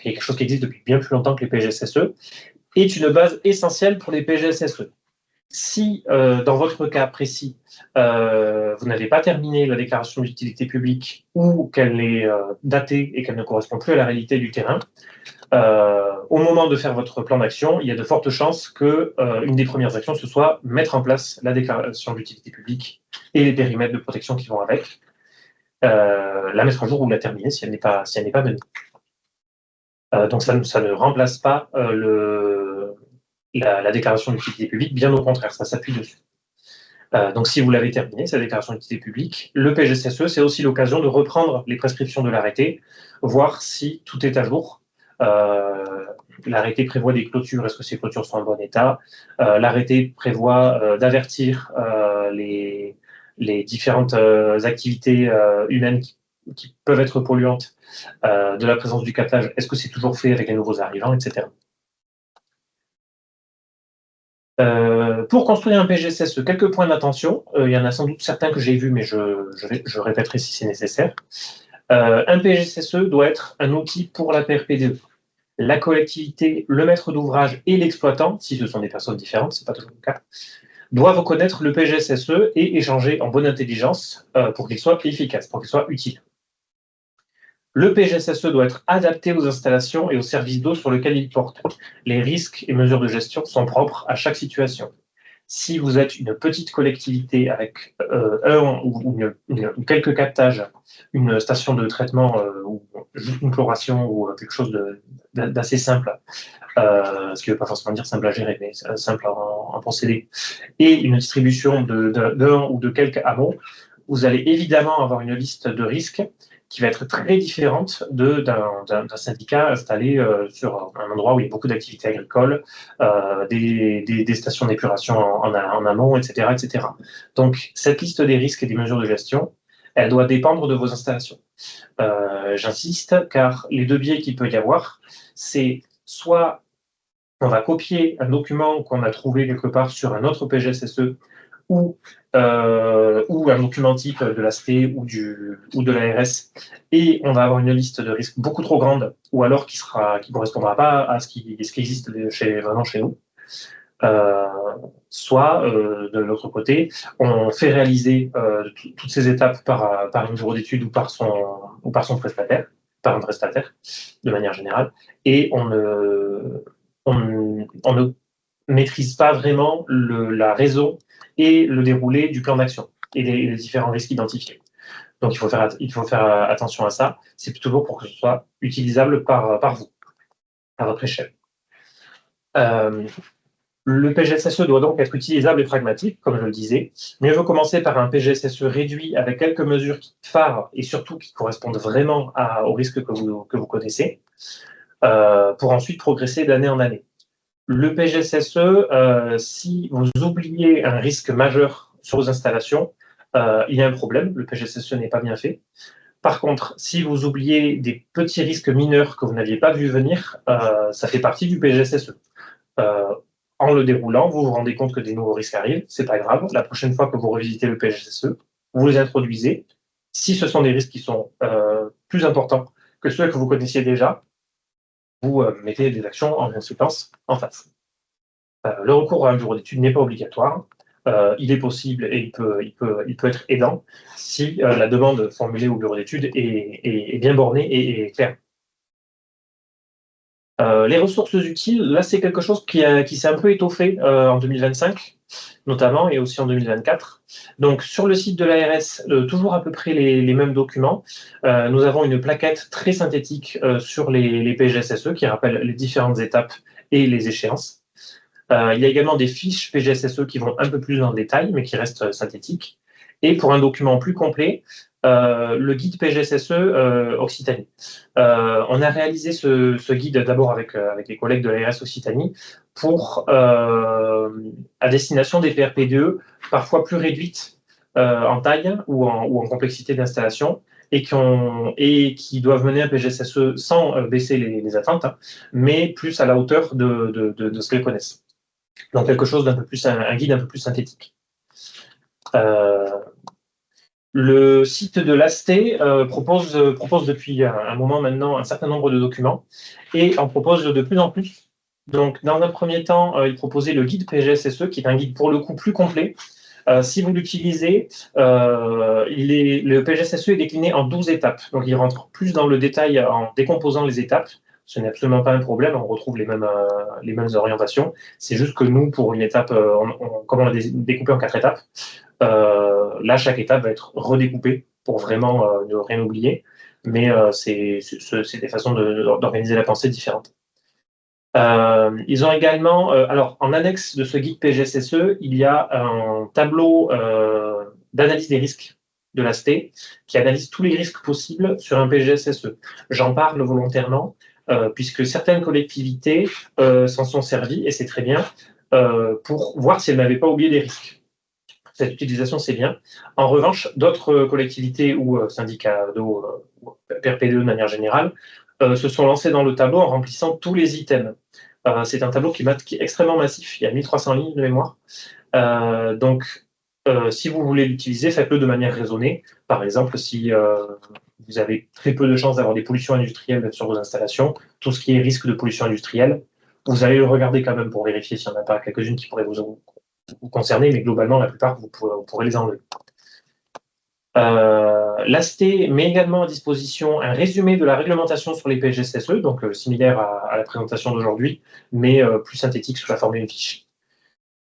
quelque chose qui existe depuis bien plus longtemps que les PGSSE, est une base essentielle pour les PGSSE. Si, dans votre cas précis, vous n'avez pas terminé la déclaration d'utilité publique ou qu'elle est datée et qu'elle ne correspond plus à la réalité du terrain, au moment de faire votre plan d'action, il y a de fortes chances que une des premières actions, ce soit mettre en place la déclaration d'utilité publique et les périmètres de protection qui vont avec, la mettre à jour ou la terminer si elle n'est pas menée. Donc ça ne remplace pas la déclaration d'utilité publique, bien au contraire, ça s'appuie dessus. Donc si vous l'avez terminée, cette déclaration d'utilité publique, le PGSSE, c'est aussi l'occasion de reprendre les prescriptions de l'arrêté, voir si tout est à jour. L'arrêté prévoit des clôtures, est-ce que ces clôtures sont en bon état? L'arrêté prévoit d'avertir les différentes activités humaines qui peuvent être polluantes de la présence du captage. Est-ce que c'est toujours fait avec les nouveaux arrivants, etc. Pour construire un PGSSE, quelques points d'attention. Il y en a sans doute certains que j'ai vus, mais je répéterai si c'est nécessaire. Un PGSSE doit être un outil pour la PRPDE. La collectivité, le maître d'ouvrage et l'exploitant, si ce sont des personnes différentes, ce n'est pas toujours le cas, doivent connaître le PGSSE et échanger en bonne intelligence pour qu'il soit efficace, pour qu'il soit utile. Le PGSSE doit être adapté aux installations et aux services d'eau sur lesquels il porte. Les risques et mesures de gestion sont propres à chaque situation. Si vous êtes une petite collectivité avec un ou quelques captages, une station de traitement ou juste une chloration ou quelque chose d'assez simple, ce qui ne veut pas forcément dire simple à gérer, mais simple en procédé, et une distribution d'un ou de quelques hameaux, vous allez évidemment avoir une liste de risques qui va être très différente d'un syndicat installé sur un endroit où il y a beaucoup d'activités agricoles, des stations d'épuration en amont, etc., etc. Donc, cette liste des risques et des mesures de gestion, elle doit dépendre de vos installations. J'insiste, car les deux biais qu'il peut y avoir, c'est soit on va copier un document qu'on a trouvé quelque part sur un autre PGSSE ou un document type de l'AST ou de l'ARS, et on va avoir une liste de risques beaucoup trop grande, ou alors qui ne correspondra pas à ce qui existe vraiment chez nous. soit, de l'autre côté, on fait réaliser toutes ces étapes par une bureau d'études ou par son prestataire, par un prestataire, de manière générale, et on ne maîtrise pas vraiment la raison et le déroulé du plan d'action et les différents risques identifiés. Donc il faut faire attention à ça. C'est toujours pour que ce soit utilisable par vous, à votre échelle. Le PGSSE doit donc être utilisable et pragmatique, comme je le disais. Mieux vaut commencer par un PGSSE réduit avec quelques mesures phares et surtout qui correspondent vraiment au risque que vous connaissez, pour ensuite progresser d'année en année. Le PGSSE, si vous oubliez un risque majeur sur vos installations, il y a un problème, le PGSSE n'est pas bien fait. Par contre, si vous oubliez des petits risques mineurs que vous n'aviez pas vu venir, ça fait partie du PGSSE. En le déroulant, vous vous rendez compte que des nouveaux risques arrivent, c'est pas grave. La prochaine fois que vous revisitez le PGSSE, vous les introduisez. Si ce sont des risques qui sont plus importants que ceux que vous connaissiez déjà, vous mettez des actions en conséquence en face. Le recours à un bureau d'études n'est pas obligatoire. Il est possible et il peut être aidant si la demande formulée au bureau d'études est bien bornée et claire. Les ressources utiles, là, c'est quelque chose qui s'est un peu étoffé en 2025, notamment, et aussi en 2024. Donc, sur le site de l'ARS, toujours à peu près les mêmes documents. Nous avons une plaquette très synthétique sur les PGSSE qui rappelle les différentes étapes et les échéances. Il y a également des fiches PGSSE qui vont un peu plus dans le détail, mais qui restent synthétiques. Et pour un document plus complet, le guide PGSSE Occitanie. On a réalisé ce guide d'abord avec les collègues de l'ARS Occitanie à destination des PRPDE parfois plus réduites en taille ou en complexité d'installation et qui doivent mener un PGSSE sans baisser les attentes, hein, mais plus à la hauteur de ce qu'elles connaissent. Donc quelque chose un guide un peu plus synthétique. Le site de l'ASTE propose depuis un moment maintenant un certain nombre de documents et en propose de plus en plus. Donc, dans un premier temps, il proposait le guide PGSSE, qui est un guide pour le coup plus complet. Si vous l'utilisez, le PGSSE est décliné en 12 étapes. Donc, il rentre plus dans le détail en décomposant les étapes. Ce n'est absolument pas un problème, on retrouve les mêmes orientations. C'est juste que nous, pour une étape, comme on l'a découpé en 4 étapes, là, chaque étape va être redécoupée pour vraiment ne rien oublier. Mais c'est des façons d'organiser la pensée différentes. Ils ont également, alors en annexe de ce guide PGSSE, il y a un tableau d'analyse des risques de l'ASTE qui analyse tous les risques possibles sur un PGSSE. J'en parle volontairement puisque certaines collectivités s'en sont servies, et c'est très bien, pour voir si elles n'avaient pas oublié des risques. Cette utilisation, c'est bien. En revanche, d'autres collectivités ou syndicats d'eau, PRPDE de manière générale, se sont lancés dans le tableau en remplissant tous les items. C'est un tableau qui est extrêmement massif, il y a 1300 lignes de mémoire. Donc, si vous voulez l'utiliser, faites-le de manière raisonnée. Par exemple, si vous avez très peu de chances d'avoir des pollutions industrielles sur vos installations, tout ce qui est risque de pollution industrielle, vous allez le regarder quand même pour vérifier s'il n'y en a pas quelques-unes qui pourraient vous concerner, mais globalement, la plupart, vous pourrez les enlever. L'ASTE met également à disposition un résumé de la réglementation sur les PGSSE, donc similaire à la présentation d'aujourd'hui, mais plus synthétique sous la forme d'une fiche.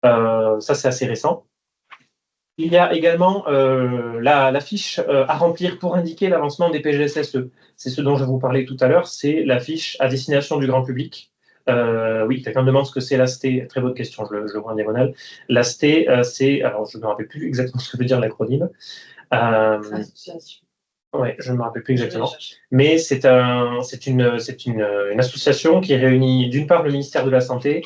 Ça, c'est assez récent. Il y a également la fiche à remplir pour indiquer l'avancement des PGSSE. C'est ce dont je vous parlais tout à l'heure, c'est la fiche à destination du grand public. Oui, quelqu'un me demande ce que c'est l'ASTE. Très bonne question, je le vois en diagonale. L'ASTE, c'est, alors je ne me rappelle plus exactement ce que veut dire l'acronyme. Ouais, je ne me rappelle plus exactement. Mais c'est une association qui réunit d'une part le ministère de la Santé,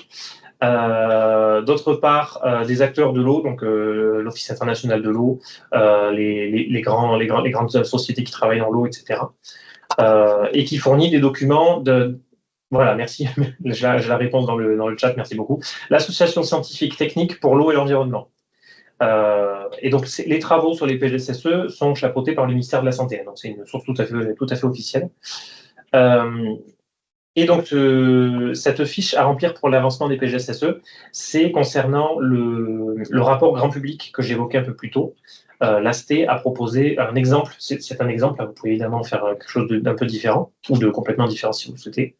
d'autre part des acteurs de l'eau, donc l'Office international de l'eau, les grandes sociétés qui travaillent dans l'eau, etc. Et qui fournit des documents de... Voilà, merci. J'ai la réponse dans le chat, merci beaucoup. L'Association scientifique technique pour l'eau et l'environnement. Et donc, les travaux sur les PGSSE sont chapeautés par le ministère de la Santé. Donc, c'est une source tout à fait officielle. Et donc, cette fiche à remplir pour l'avancement des PGSSE, c'est concernant le rapport grand public que j'évoquais un peu plus tôt. L'AST a proposé un exemple, c'est un exemple, vous pouvez évidemment faire quelque chose d'un peu différent, ou de complètement différent si vous le souhaitez,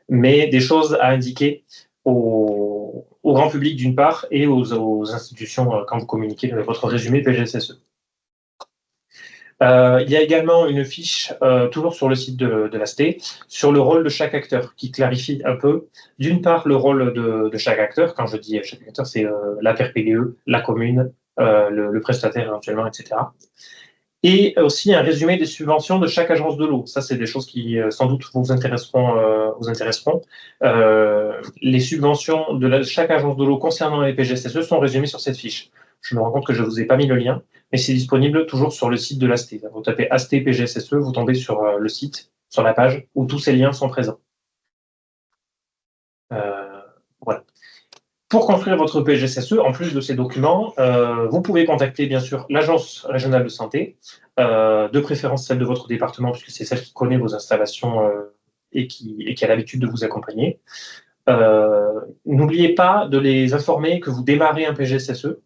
mais des choses à indiquer au grand public d'une part et aux institutions quand vous communiquez votre résumé PGSSE. Il y a également une fiche, toujours sur le site de l'AST, sur le rôle de chaque acteur, qui clarifie un peu, d'une part, le rôle de chaque acteur. Quand je dis chaque acteur, c'est la PRPGE, la commune, le prestataire éventuellement, etc. Et aussi un résumé des subventions de chaque agence de l'eau. Ça, c'est des choses qui, sans doute, vous intéresseront. Les subventions de chaque agence de l'eau concernant les PGSSE sont résumées sur cette fiche. Je me rends compte que je ne vous ai pas mis le lien, mais c'est disponible toujours sur le site de l'AST. Vous tapez AST PGSSE, vous tombez sur le site, sur la page, où tous ces liens sont présents. Voilà. Pour construire votre PGSSE, en plus de ces documents, vous pouvez contacter bien sûr l'Agence régionale de santé, de préférence celle de votre département, puisque c'est celle qui connaît vos installations et qui a l'habitude de vous accompagner. N'oubliez pas de les informer que vous démarrez un PGSSE,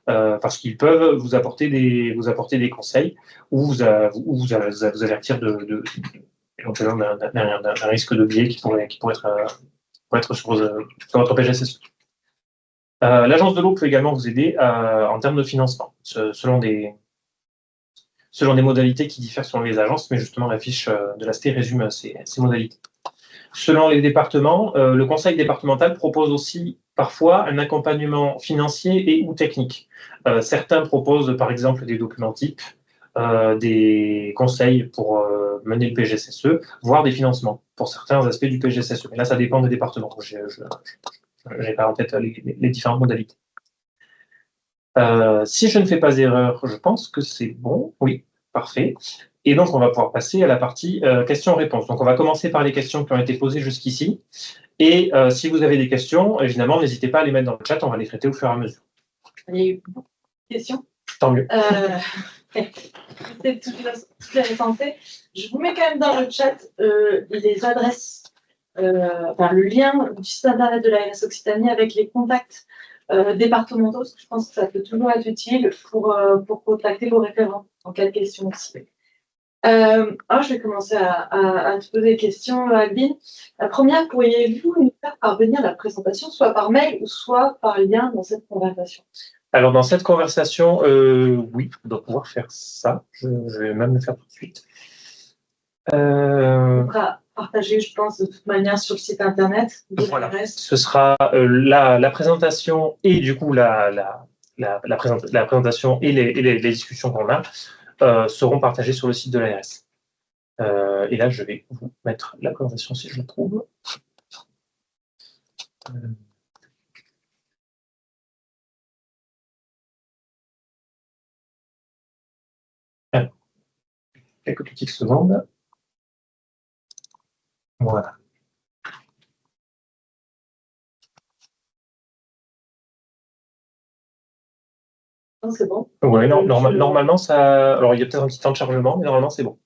parce qu'ils peuvent vous apporter des conseils ou vous avertir éventuellement d'un risque de biais qui pourrait être sur votre PGSSE. L'agence de l'eau peut également vous aider en termes de financement, selon des modalités qui diffèrent selon les agences, mais justement la fiche de l'AST résume ces modalités. Selon les départements, le conseil départemental propose aussi parfois un accompagnement financier et ou technique. Certains proposent par exemple des documents types, des conseils pour mener le PGSSE, voire des financements pour certains aspects du PGSSE. Mais là, ça dépend des départements. Je n'ai pas en tête les différentes modalités. Si je ne fais pas erreur, je pense que c'est bon. Oui, parfait. Et donc, on va pouvoir passer à la partie questions-réponses. Donc, on va commencer par les questions qui ont été posées jusqu'ici. Et si vous avez des questions, évidemment, n'hésitez pas à les mettre dans le chat. On va les traiter au fur et à mesure. Il y a eu beaucoup de questions. Tant mieux. C'est toute la santé. Je vous mets quand même dans le chat les adresses, le lien du site internet de l'ARS Occitanie avec les contacts départementaux, parce que je pense que ça peut toujours être utile pour contacter vos référents en cas de question aussi. Je vais commencer à te poser des questions, Albine. La première, pourriez-vous nous faire parvenir la présentation, soit par mail ou soit par lien dans cette conversation? Alors, dans cette conversation, oui, on doit pouvoir faire ça. Je vais même le faire tout de suite. On pourra partager, je pense, de toute manière sur le site internet. Voilà. Ce sera la présentation et du coup la présentation et les discussions qu'on a seront partagées sur le site de l'ARS. Et là, je vais vous mettre la conversation si je la trouve. Alors, quelques petites secondes. Voilà. C'est bon. Oui, normalement, ça. Alors, il y a peut-être un petit temps de chargement, mais normalement, c'est bon.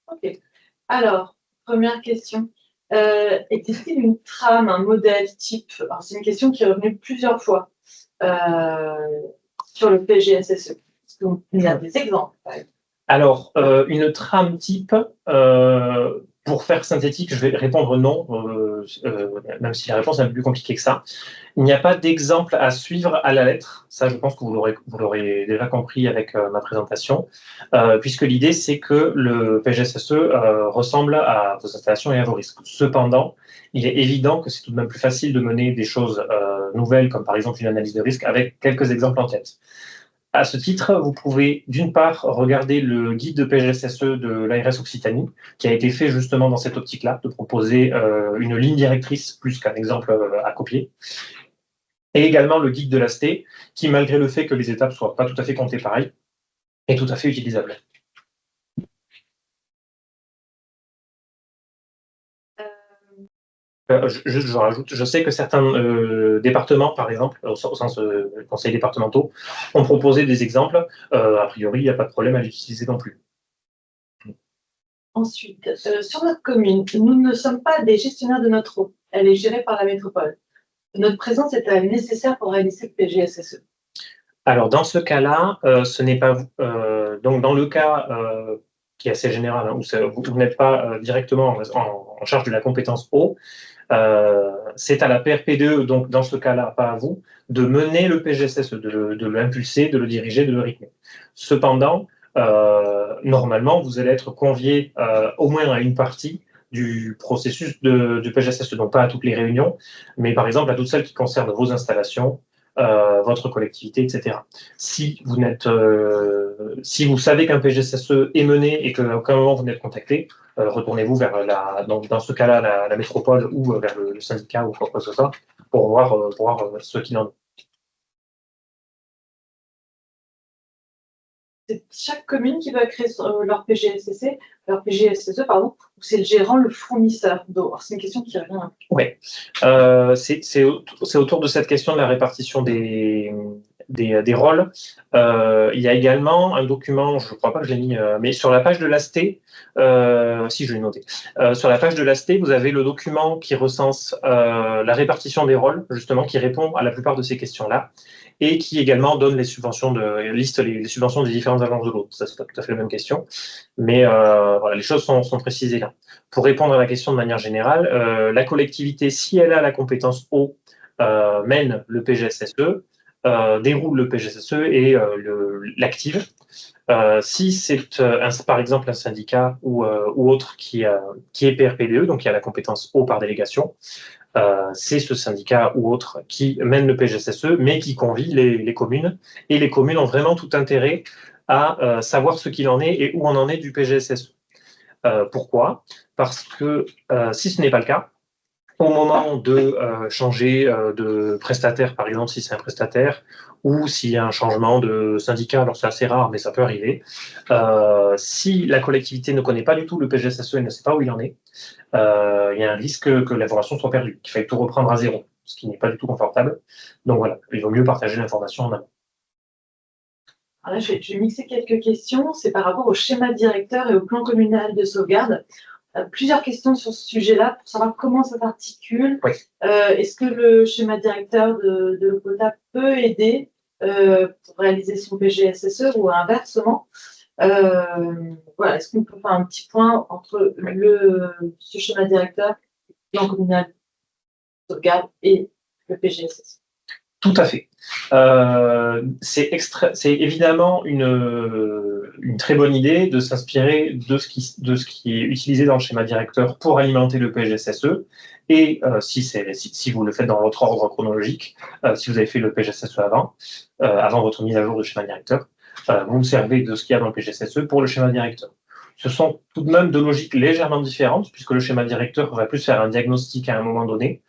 Ok. Alors, première question. Existe-t-il une trame, un modèle type? Alors, c'est une question qui est revenue plusieurs fois sur le PGSSE. Est-ce qu'il y a des exemples? Alors, une trame type, pour faire synthétique, je vais répondre non, même si la réponse est un peu plus compliquée que ça. Il n'y a pas d'exemple à suivre à la lettre. Ça, je pense que vous l'aurez déjà compris avec ma présentation, puisque l'idée, c'est que le PGSSE ressemble à vos installations et à vos risques. Cependant, il est évident que c'est tout de même plus facile de mener des choses nouvelles, comme par exemple une analyse de risque, avec quelques exemples en tête. À ce titre, vous pouvez d'une part regarder le guide de PGSSE de l'ARS Occitanie, qui a été fait justement dans cette optique-là, de proposer une ligne directrice plus qu'un exemple à copier. Et également le guide de l'AST, qui, malgré le fait que les étapes ne soient pas tout à fait comptées pareil, est tout à fait utilisable. Je rajoute, je sais que certains départements, par exemple, au sens conseils départementaux, ont proposé des exemples. A priori, il n'y a pas de problème à l'utiliser non plus. Ensuite, sur notre commune, nous ne sommes pas des gestionnaires de notre eau. Elle est gérée par la métropole. Notre présence est-elle nécessaire pour réaliser le PGSSE? Alors, dans ce cas-là, ce n'est pas vous. Donc, dans le cas qui est assez général, hein, où vous n'êtes pas directement en charge de la compétence eau, c'est à la PRPDE, donc dans ce cas-là, pas à vous, de mener le PGSSE, de l'impulser, de le diriger, de le rythmer. Cependant, normalement, vous allez être convié au moins à une partie du processus du PGSSE, donc pas à toutes les réunions, mais par exemple à toutes celles qui concernent vos installations, votre collectivité, etc. Si vous savez qu'un PGSSE est mené et qu'à aucun moment vous n'êtes contacté, retournez-vous vers dans ce cas-là, la métropole ou vers le syndicat ou quoi que ce soit pour voir ce qu'il en est. C'est chaque commune qui va créer leur PGSSE, pardon, ou c'est le gérant, le fournisseur d'eau? Alors, c'est une question qui revient. Oui, c'est autour de cette question de la répartition des rôles. Il y a également un document, je ne crois pas que je l'ai mis, mais sur la page de l'AST, si je l'ai noté, sur la page de l'AST, vous avez le document qui recense la répartition des rôles, justement, qui répond à la plupart de ces questions-là, et qui également donne liste les subventions des différentes agences de l'eau. Ça, c'est pas tout à fait la même question, mais voilà, les choses sont précisées là. Pour répondre à la question de manière générale, la collectivité, si elle a la compétence eau, mène le PGSSE, déroule le PGSSE et l'active. Si c'est par exemple un syndicat ou autre qui est PRPDE, donc qui a la compétence eau par délégation, c'est ce syndicat ou autre qui mène le PGSSE, mais qui convie les communes. Et les communes ont vraiment tout intérêt à savoir ce qu'il en est et où on en est du PGSSE. Pourquoi? Parce que si ce n'est pas le cas, au moment de changer de prestataire, par exemple, si c'est un prestataire, ou s'il y a un changement de syndicat, alors c'est assez rare, mais ça peut arriver, si la collectivité ne connaît pas du tout le PGSSE et ne sait pas où il en est, il y a un risque que l'information soit perdue, qu'il faille tout reprendre à zéro, ce qui n'est pas du tout confortable. Donc voilà, il vaut mieux partager l'information en amont. Alors là, je vais mixer quelques questions. C'est par rapport au schéma directeur et au plan communal de sauvegarde. Plusieurs questions sur ce sujet-là pour savoir comment ça s'articule. Oui. Est-ce que le schéma directeur de l'eau potable peut aider pour réaliser son PGSSE ou inversement? Voilà, est-ce qu'on peut faire un petit point entre ce schéma directeur, le plan communal de sauvegarde et le PGSSE? Tout à fait. C'est évidemment une très bonne idée de s'inspirer de ce qui est utilisé dans le schéma directeur pour alimenter le PGSSE. Et si vous le faites dans votre ordre chronologique, si vous avez fait le PGSSE avant votre mise à jour du schéma directeur, vous vous servez de ce qu'il y a dans le PGSSE pour le schéma directeur. Ce sont tout de même deux logiques légèrement différentes, puisque le schéma directeur va plus faire un diagnostic à un moment donné.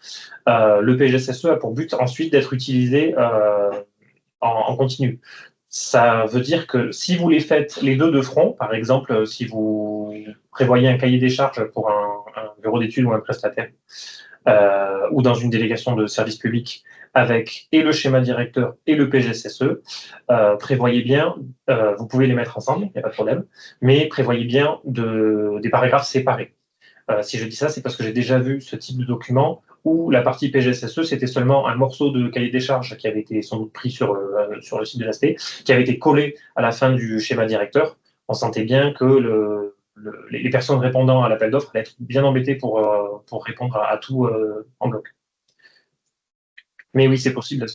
Le PGSSE a pour but ensuite d'être utilisé en continu. Ça veut dire que si vous les faites les deux de front, par exemple, si vous prévoyez un cahier des charges pour un bureau d'études ou un prestataire, ou dans une délégation de service public avec et le schéma directeur et le PGSSE, prévoyez bien, vous pouvez les mettre ensemble, il n'y a pas de problème, mais prévoyez bien des paragraphes séparés. Si je dis ça, c'est parce que j'ai déjà vu ce type de document où la partie PGSSE, c'était seulement un morceau de cahier des charges qui avait été sans doute pris sur le site de l'AST, qui avait été collé à la fin du schéma directeur. On sentait bien que les personnes répondant à l'appel d'offres allaient être bien embêtées pour répondre à tout en bloc. Mais oui, c'est possible.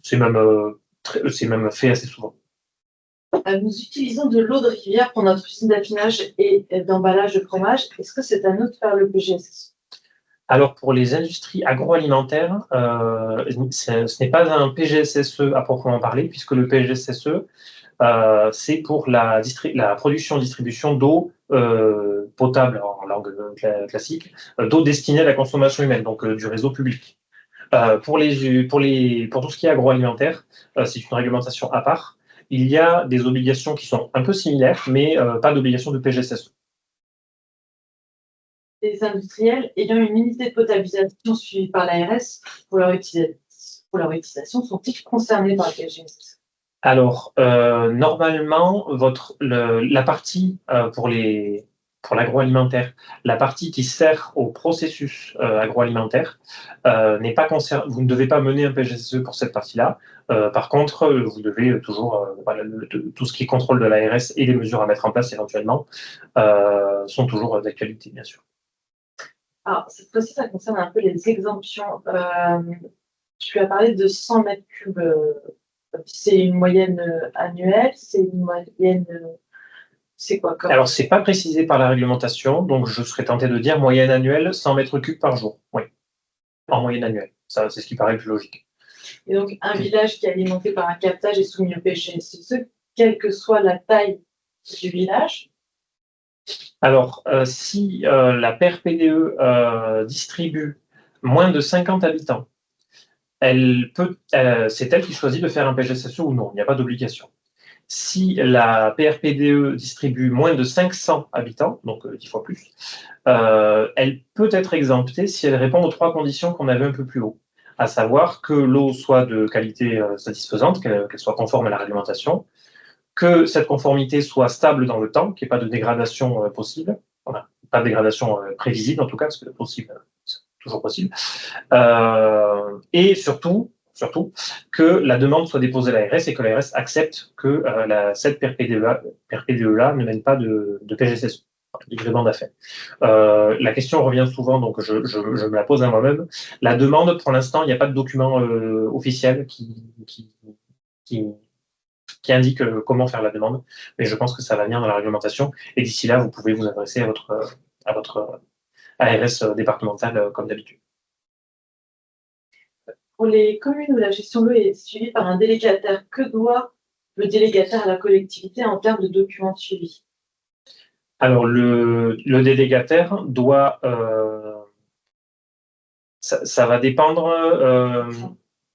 C'est même fait assez souvent. Nous utilisons de l'eau de rivière pour notre usine d'affinage et d'emballage de fromage. Est-ce que c'est à nous de faire le PGSSE? Alors, pour les industries agroalimentaires, ce n'est pas un PGSSE à proprement parler, puisque le PGSSE, c'est pour la production-distribution d'eau potable en langue classique, d'eau destinée à la consommation humaine, donc du réseau public. Pour tout ce qui est agroalimentaire, c'est une réglementation à part. Il y a des obligations qui sont un peu similaires, mais pas d'obligation de PGSSE. Les industriels ayant une unité de potabilisation suivie par l'ARS pour leur utilisation sont-ils concernés par le PGSSE? Alors, normalement, la partie pour les pour l'agroalimentaire, la partie qui sert au processus agroalimentaire n'est pas concernée. Vous ne devez pas mener un PGSE pour cette partie-là. Par contre, vous devez toujours, voilà, tout ce qui est contrôle de l'ARS et les mesures à mettre en place éventuellement sont toujours d'actualité, bien sûr. Alors, cette fois-ci, ça concerne un peu les exemptions. Tu as parlé de 100 mètres cubes. C'est une moyenne annuelle, c'est une moyenne. C'est quoi comme... Alors, c'est pas précisé par la réglementation, donc je serais tenté de dire moyenne annuelle 100 mètres cubes par jour. Oui, en moyenne annuelle. Ça, c'est ce qui paraît le plus logique. Et donc, un village qui est alimenté par un captage est soumis au PGSE, quelle que soit la taille du village. Alors, si la PRPDE distribue moins de 50 habitants, c'est elle qui choisit de faire un PGSE ou non, il n'y a pas d'obligation. Si la PRPDE distribue moins de 500 habitants, donc 10 fois plus, elle peut être exemptée si elle répond aux 3 conditions qu'on avait un peu plus haut, à savoir que l'eau soit de qualité satisfaisante, qu'elle soit conforme à la réglementation, que cette conformité soit stable dans le temps, qu'il n'y ait pas de dégradation possible, voilà, pas de dégradation prévisible en tout cas, parce que possible, c'est toujours possible, et surtout que la demande soit déposée à l'ARS et que l'ARS accepte que cette PRPDE-là ne mène pas de PGSE, livraison d'affaires. La question revient souvent, donc je me la pose à moi-même. La demande, pour l'instant, il n'y a pas de document officiel qui indique comment faire la demande, mais je pense que ça va venir dans la réglementation, et d'ici là, vous pouvez vous adresser à votre ARS départementale comme d'habitude. Pour les communes où la gestion de l'eau est suivie par un délégataire, que doit le délégataire à la collectivité en termes de documents de suivi? Alors, le délégataire doit... ça va dépendre...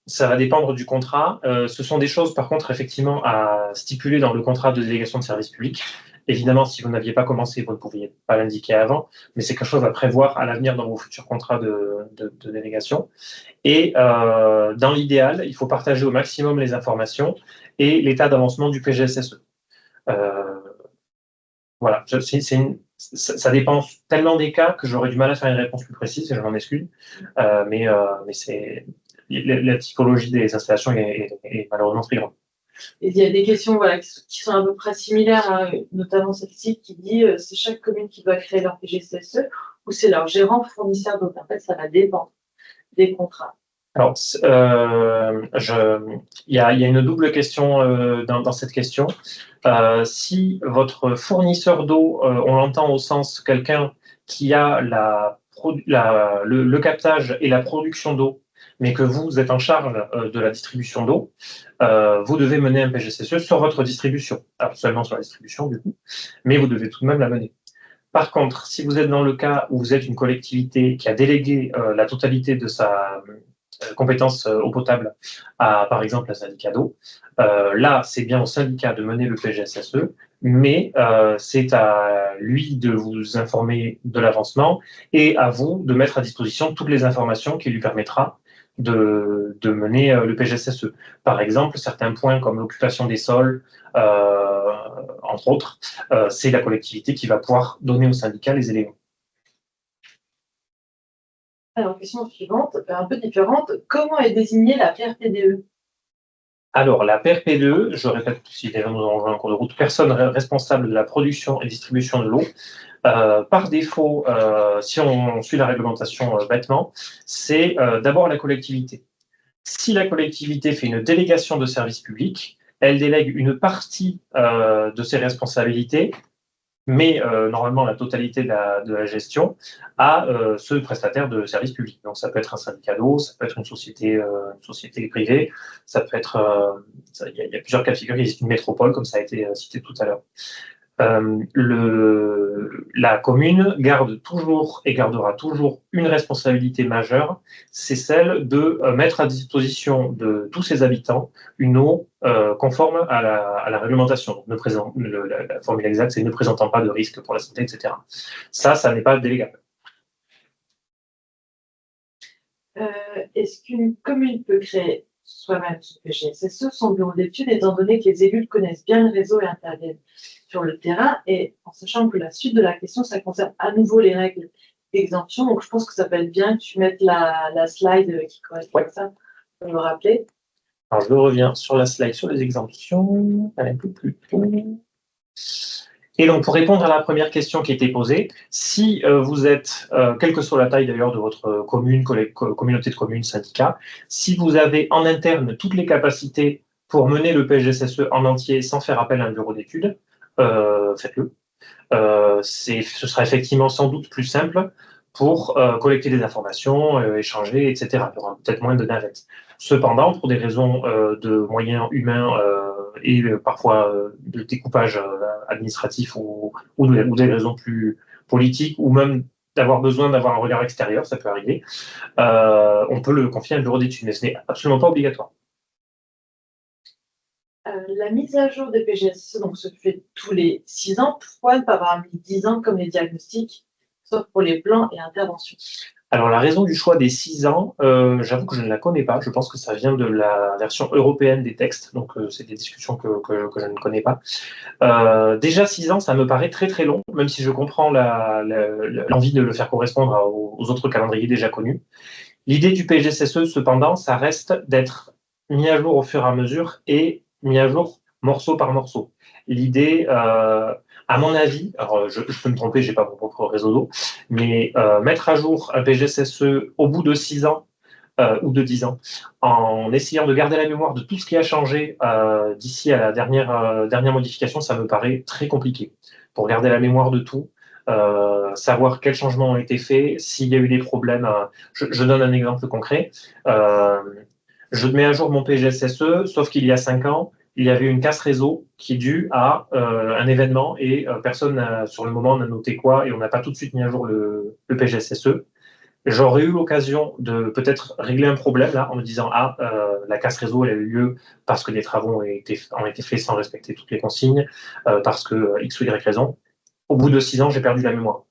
ça va dépendre du contrat. Ce sont des choses, par contre, effectivement, à stipuler dans le contrat de délégation de service public. Évidemment, si vous n'aviez pas commencé, vous ne pouviez pas l'indiquer avant, mais c'est quelque chose à prévoir à l'avenir dans vos futurs contrats de délégation. Et dans l'idéal, il faut partager au maximum les informations et l'état d'avancement du PGSSE. Voilà, ça dépend tellement des cas que j'aurais du mal à faire une réponse plus précise, et je m'en excuse. Mais c'est la typologie des installations est malheureusement très grande. Et il y a des questions voilà, qui sont à peu près similaires, hein, notamment celle-ci qui dit c'est chaque commune qui doit créer leur PGSSE ou c'est leur gérant fournisseur. Donc en fait, ça va dépendre des contrats. Alors, il y a une double question dans cette question. Si votre fournisseur d'eau, on l'entend au sens quelqu'un qui a le captage et la production d'eau, mais que vous êtes en charge de la distribution d'eau, vous devez mener un PGSSE sur votre distribution. Alors, seulement sur la distribution, du coup, mais vous devez tout de même la mener. Par contre, si vous êtes dans le cas où vous êtes une collectivité qui a délégué la totalité de sa compétence eau potable à, par exemple, un syndicat d'eau, là, c'est bien au syndicat de mener le PGSSE, mais c'est à lui de vous informer de l'avancement et à vous de mettre à disposition toutes les informations qui lui permettra de mener le PGSSE. Par exemple, certains points comme l'occupation des sols, entre autres, c'est la collectivité qui va pouvoir donner au syndicat les éléments. Alors, question suivante, un peu différente. Comment est désignée la PRPDE? Alors, la PRPDE, je répète, si déjà nous avons un cours de route, personne responsable de la production et distribution de l'eau. Par défaut, si on suit la réglementation bêtement, c'est d'abord la collectivité. Si la collectivité fait une délégation de service public, elle délègue une partie de ses responsabilités, mais normalement la totalité de la gestion à ce prestataire de service public. Donc ça peut être un syndicat d'eau, ça peut être une société privée, ça peut être... il y a plusieurs cas de figure, il existe une métropole, comme ça a été cité tout à l'heure. La commune garde toujours et gardera toujours une responsabilité majeure, c'est celle de mettre à disposition de tous ses habitants une eau conforme à la réglementation. Donc, la formule exacte, c'est ne présentant pas de risque pour la santé, etc. Ça n'est pas délégable. Est-ce qu'une commune peut créer soi-même son PGSSE, son bureau d'études, étant donné que les élus connaissent bien le réseau et interviennent sur le terrain, et en sachant que la suite de la question, ça concerne à nouveau les règles d'exemption. Donc, je pense que ça peut être bien que tu mettes la slide qui correspond à ça, pour me rappeler. Alors, je reviens sur la slide sur les exemptions, un peu plus tôt. Et donc, pour répondre à la première question qui était posée, si vous êtes, quelle que soit la taille d'ailleurs de votre commune, communauté de communes, syndicat, si vous avez en interne toutes les capacités pour mener le PGSSE en entier sans faire appel à un bureau d'études, faites-le. Ce sera effectivement sans doute plus simple pour collecter des informations, échanger, etc. Il y aura peut-être moins de navettes. Cependant, pour des raisons de moyens humains et parfois de découpage administratif ou des raisons plus politiques, ou même d'avoir besoin d'avoir un regard extérieur, ça peut arriver, on peut le confier à un bureau d'études, mais ce n'est absolument pas obligatoire. La mise à jour des PGSSE donc, se fait tous les 6 ans. Pourquoi ne pas avoir mis 10 ans comme les diagnostics, sauf pour les plans et interventions? Alors, la raison du choix des 6 ans, j'avoue que je ne la connais pas. Je pense que ça vient de la version européenne des textes, donc c'est des discussions que je ne connais pas. Déjà, 6 ans, ça me paraît très très long, même si je comprends l'envie de le faire correspondre aux autres calendriers déjà connus. L'idée du PGSSE, cependant, ça reste d'être mis à jour au fur et à mesure et mis à jour morceau par morceau. L'idée, à mon avis, alors je peux me tromper, j'ai pas mon propre réseau d'eau, mais mettre à jour un PGSSE au bout de 6 ans ou de 10 ans, en essayant de garder la mémoire de tout ce qui a changé d'ici à la dernière modification, ça me paraît très compliqué. Pour garder la mémoire de tout, savoir quels changements ont été faits, s'il y a eu des problèmes. Je donne un exemple concret. Je mets à jour mon PGSSE, sauf qu'il y a 5 ans, il y avait une casse réseau qui est due à un événement et personne, sur le moment, n'a noté quoi et on n'a pas tout de suite mis à jour le PGSSE. J'aurais eu l'occasion de peut-être régler un problème là en me disant la casse réseau elle a eu lieu parce que des travaux ont été faits sans respecter toutes les consignes, parce que X ou Y raison. Au bout de 6 ans, j'ai perdu la mémoire.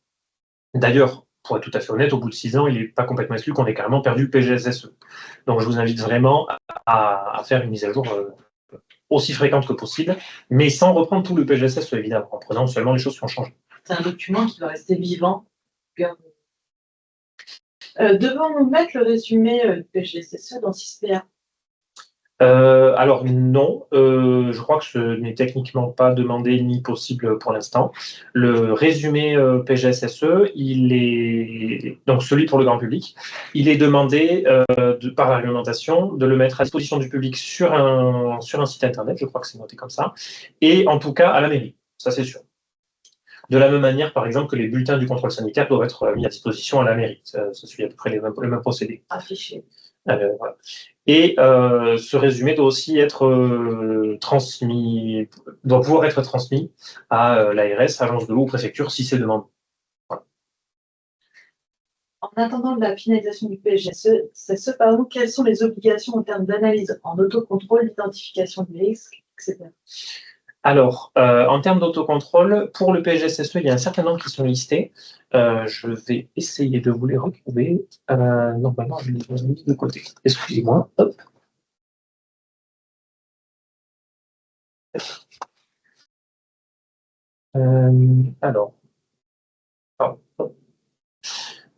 D'ailleurs, pour être tout à fait honnête, au bout de 6 ans, il n'est pas complètement exclu qu'on ait carrément perdu le PGSSE. Donc je vous invite vraiment à faire une mise à jour aussi fréquente que possible, mais sans reprendre tout le PGSSE évidemment, en prenant seulement les choses qui ont changé. C'est un document qui va rester vivant. Devons-nous mettre le résumé du PGSSE dans 6PA? Alors non, je crois que ce n'est techniquement pas demandé ni possible pour l'instant. Le résumé PGSSE, il est donc celui pour le grand public. Il est demandé par la réglementation de le mettre à disposition du public sur un site internet, je crois que c'est noté comme ça, et en tout cas à la mairie, ça c'est sûr. De la même manière, par exemple, que les bulletins du contrôle sanitaire doivent être mis à disposition à la mairie. Ça suit à peu près le même procédé. Affiché. Voilà. Et ce résumé doit aussi être doit pouvoir être transmis à l'ARS, agence de l'eau ou préfecture si c'est demandé. Voilà. En attendant la finalisation du PGSSE, quelles sont les obligations en termes d'analyse en autocontrôle, d'identification des risques, etc. Alors, en termes d'autocontrôle, pour le PGSSE, il y a un certain nombre qui sont listés. Je vais essayer de vous les retrouver. Normalement, je les ai mis de côté. Excusez-moi. Hop. Alors. Hop.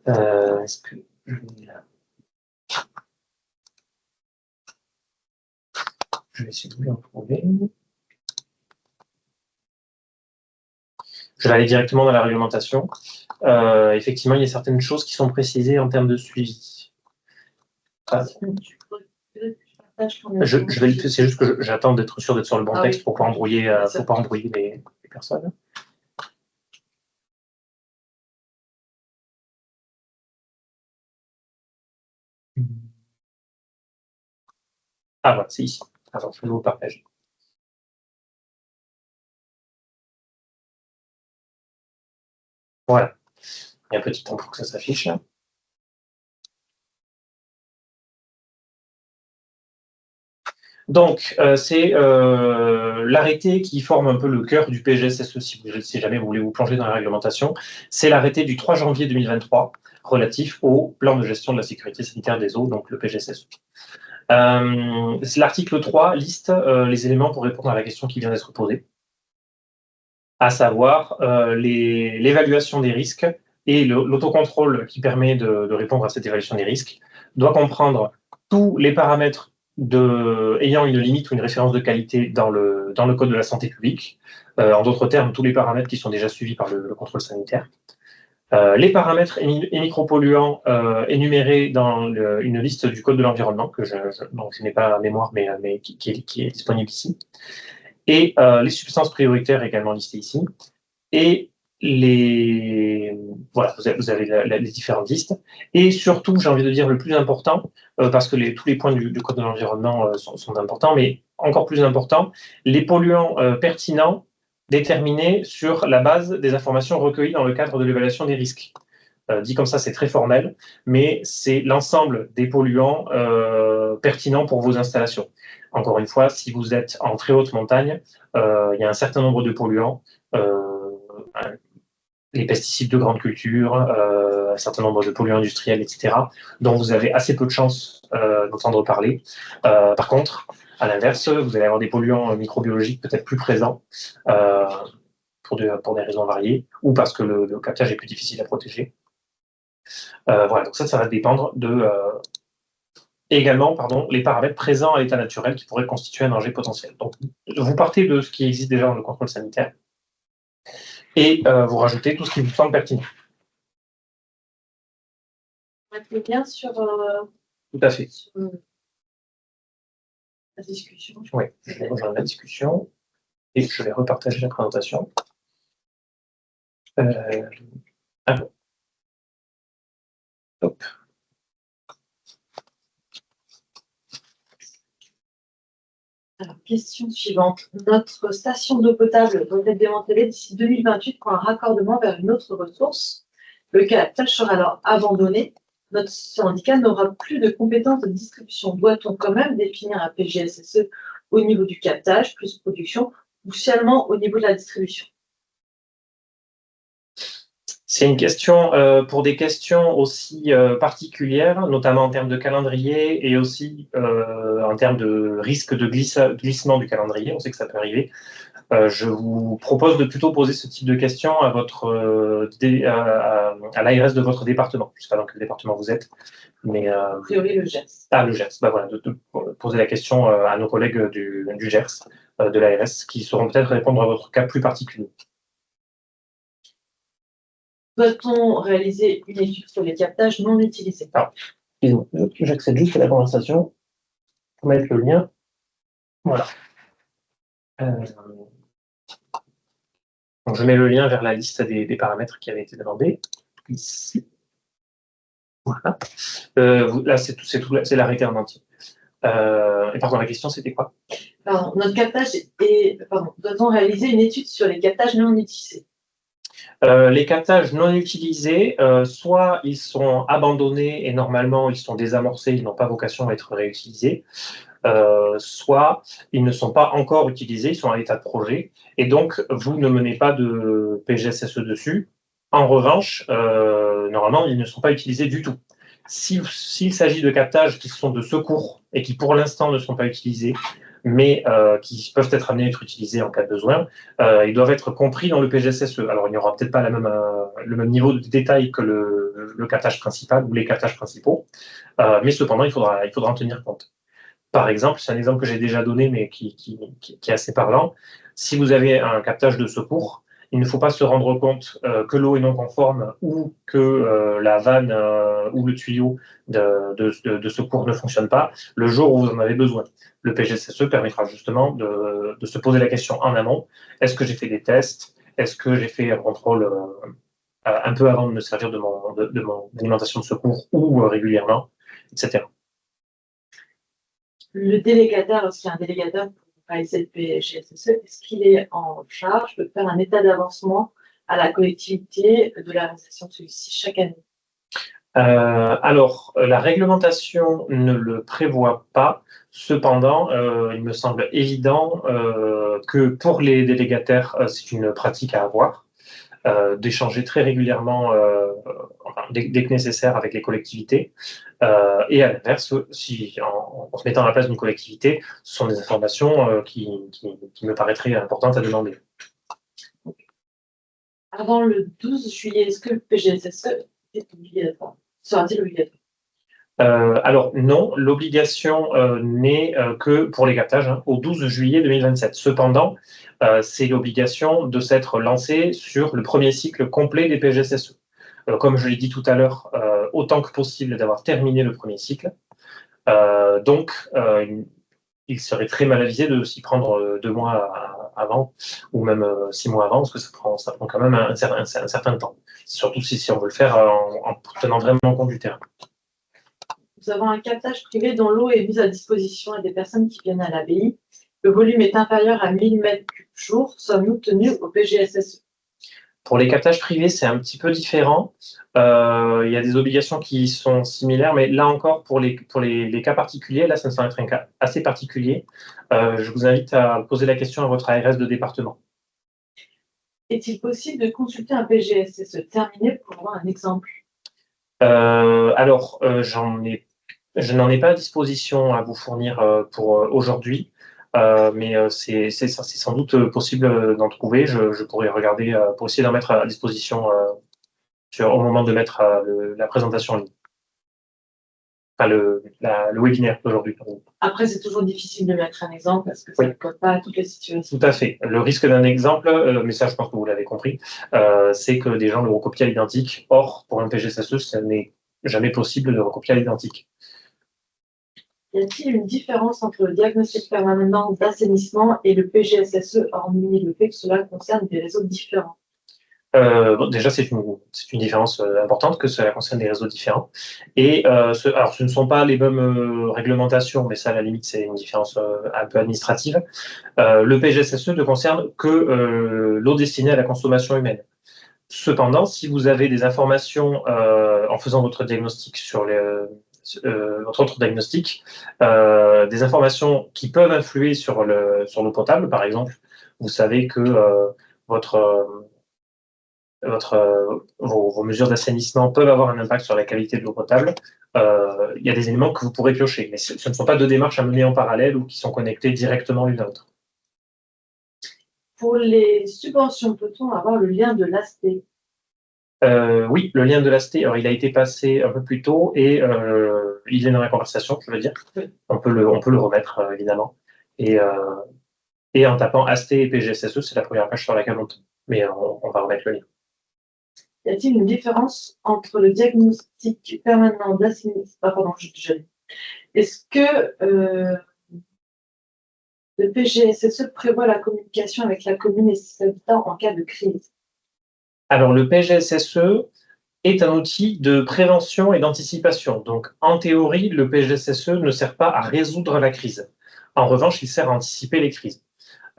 Est-ce que je vais là. Je vais essayer de vous les retrouver. Je vais aller directement dans la réglementation. Effectivement, il y a certaines choses qui sont précisées en termes de suivi. C'est juste que j'attends d'être sûr d'être sur le bon texte pour ne pas embrouiller les personnes. Ah voilà, c'est ici. Alors, je vais vous partager. Voilà. Il y a un petit temps pour que ça s'affiche. Donc, c'est l'arrêté qui forme un peu le cœur du PGSSE, si jamais vous voulez vous plonger dans la réglementation. C'est l'arrêté du 3 janvier 2023 relatif au plan de gestion de la sécurité sanitaire des eaux, donc le PGSSE. L'article 3 liste les éléments pour répondre à la question qui vient d'être posée. à savoir l'évaluation des risques et l'autocontrôle qui permet de répondre à cette évaluation des risques doit comprendre tous les paramètres ayant une limite ou une référence de qualité dans le code de la santé publique. En d'autres termes, tous les paramètres qui sont déjà suivis par le contrôle sanitaire. Les paramètres et micropolluants énumérés dans une liste du code de l'environnement, donc je n'ai pas la mémoire, mais qui est disponible ici. Et les substances prioritaires également listées ici. Et voilà, vous avez les différentes listes. Et surtout, j'ai envie de dire le plus important, parce que tous les points du code de l'environnement sont importants, mais encore plus important, les polluants pertinents déterminés sur la base des informations recueillies dans le cadre de l'évaluation des risques. Dit comme ça, c'est très formel, mais c'est l'ensemble des polluants pertinents pour vos installations. Encore une fois, si vous êtes en très haute montagne, il y a un certain nombre de polluants, les pesticides de grande culture, un certain nombre de polluants industriels, etc., dont vous avez assez peu de chances d'entendre parler. Par contre, à l'inverse, vous allez avoir des polluants microbiologiques peut-être plus présents pour des raisons variées, ou parce que le captage est plus difficile à protéger. Voilà, donc ça va dépendre également, les paramètres présents à l'état naturel qui pourraient constituer un danger potentiel. Donc, vous partez de ce qui existe déjà dans le contrôle sanitaire et vous rajoutez tout ce qui vous semble pertinent. On va mettre bien sur tout à fait. Sur la discussion. Oui, je vais rejoindre la discussion et je vais repartager la présentation. Hop. Alors, question suivante. Notre station d'eau potable doit être démantelée d'ici 2028 pour un raccordement vers une autre ressource. Le captage sera alors abandonné. Notre syndicat n'aura plus de compétences de distribution. Doit-on quand même définir un PGSSE au niveau du captage, plus production, ou seulement au niveau de la distribution? C'est une question pour des questions aussi particulières, notamment en termes de calendrier et aussi en termes de risque de glissement du calendrier. On sait que ça peut arriver. Je vous propose de plutôt poser ce type de questions à l'ARS de votre département. Je ne sais pas dans quel département vous êtes, mais a priori le Gers. Ah, le Gers. Bah, voilà, de poser la question à nos collègues du Gers, de l'ARS, qui sauront peut-être répondre à votre cas plus particulier. Doit-on réaliser une étude sur les captages non utilisés? J'accède juste à la conversation pour mettre le lien. Voilà. Donc je mets le lien vers la liste des paramètres qui avaient été demandés. Ici. Voilà. Là, c'est l'arrêté en entier. Et pardon, la question, c'était quoi? Pardon, notre captage doit-on réaliser une étude sur les captages non utilisés? Les captages non utilisés, soit ils sont abandonnés et normalement ils sont désamorcés, ils n'ont pas vocation à être réutilisés, soit ils ne sont pas encore utilisés, ils sont à l'état de projet, et donc vous ne menez pas de PGSSE dessus. En revanche, normalement, ils ne sont pas utilisés du tout. S'il s'agit de captages qui sont de secours et qui pour l'instant ne sont pas utilisés, mais qui peuvent être amenés à être utilisés en cas de besoin, ils doivent être compris dans le PGSSE. Alors, il n'y aura peut-être pas le même niveau de détail que le captage principal ou les captages principaux, mais cependant, il faudra en tenir compte. Par exemple, c'est un exemple que j'ai déjà donné, mais qui est assez parlant. Si vous avez un captage de secours, il ne faut pas se rendre compte que l'eau est non conforme ou que la vanne ou le tuyau de secours ne fonctionne pas le jour où vous en avez besoin. Le PGSSE permettra justement de se poser la question en amont. Est-ce que j'ai fait des tests? Est-ce que j'ai fait un contrôle un peu avant de me servir de mon alimentation de secours ou régulièrement, etc. Le délégataire, lorsqu'il y a un délégataire pour réaliser le PGSSE, est-ce qu'il est en charge de faire un état d'avancement à la collectivité de la réalisation de celui-ci chaque année? Alors, la réglementation ne le prévoit pas. Cependant, il me semble évident que pour les délégataires, c'est une pratique à avoir, d'échanger très régulièrement, dès que nécessaire, avec les collectivités. Et à l'inverse, en se mettant à la place d'une collectivité, ce sont des informations qui me paraîtraient importantes à demander. Avant le 12 juillet, est-ce que le PGSSE est obligatoire? Sera-t-il obligatoire? Alors non, l'obligation n'est que pour les captages au 12 juillet 2027. Cependant, c'est l'obligation de s'être lancé sur le premier cycle complet des PGSSE. Comme je l'ai dit tout à l'heure, autant que possible d'avoir terminé le premier cycle. Donc, il serait très mal avisé de s'y prendre 2 mois avant, ou même 6 mois avant, parce que ça prend quand même un certain temps. Surtout si on veut le faire en tenant vraiment compte du terrain. Nous avons un captage privé dont l'eau est mise à disposition à des personnes qui viennent à l'abbaye. Le volume est inférieur à 1000 mètres cubes jour. Sommes-nous tenus au PGSSE? Pour les captages privés, c'est un petit peu différent. Il y a des obligations qui sont similaires, mais là encore, pour les cas particuliers, là, ça me semble être un cas assez particulier. Je vous invite à poser la question à votre ARS de département. Est-il possible de consulter un PGSSE terminé pour avoir un exemple? Alors, je n'en ai pas à disposition à vous fournir pour aujourd'hui, mais c'est sans doute possible d'en trouver. Je pourrais regarder pour essayer d'en mettre à disposition au moment de mettre la présentation en ligne. Enfin, le webinaire d'aujourd'hui. Après, c'est toujours difficile de mettre un exemple parce que ça ne colle pas à toutes les situations. Tout à fait. Le risque d'un exemple, mais ça, je pense que vous l'avez compris, c'est que des gens le recopient à l'identique. Or, pour un PGSSE, ce n'est jamais possible de recopier à l'identique. Y a-t-il une différence entre le diagnostic permanent d'assainissement et le PGSSE, hormis le fait que cela concerne des réseaux différents? Bon, déjà, c'est une différence importante que cela concerne des réseaux différents. Et alors, ce ne sont pas les mêmes réglementations, mais ça, à la limite, c'est une différence un peu administrative. Le PGSSE ne concerne que l'eau destinée à la consommation humaine. Cependant, si vous avez des informations en faisant votre diagnostic sur votre autre diagnostic, des informations qui peuvent influer sur l'eau potable, par exemple, vous savez que vos mesures d'assainissement peuvent avoir un impact sur la qualité de l'eau potable, il y a des éléments que vous pourrez piocher, mais ce ne sont pas deux démarches à mener en parallèle ou qui sont connectées directement l'une à l'autre. Pour les subventions, peut-on avoir le lien de l'AST? Oui, le lien de l'AST, alors il a été passé un peu plus tôt et il est dans la conversation, je veux dire. On peut le remettre, évidemment. Et en tapant AST et PGSSE, c'est la première page sur laquelle on tombe. Mais on va remettre le lien. Y a-t-il une différence entre le diagnostic permanent d'assainissement? Pardon, est-ce que le PGSSE prévoit la communication avec la commune et ses habitants en cas de crise? Alors, le PGSSE est un outil de prévention et d'anticipation. Donc, en théorie, le PGSSE ne sert pas à résoudre la crise. En revanche, il sert à anticiper les crises.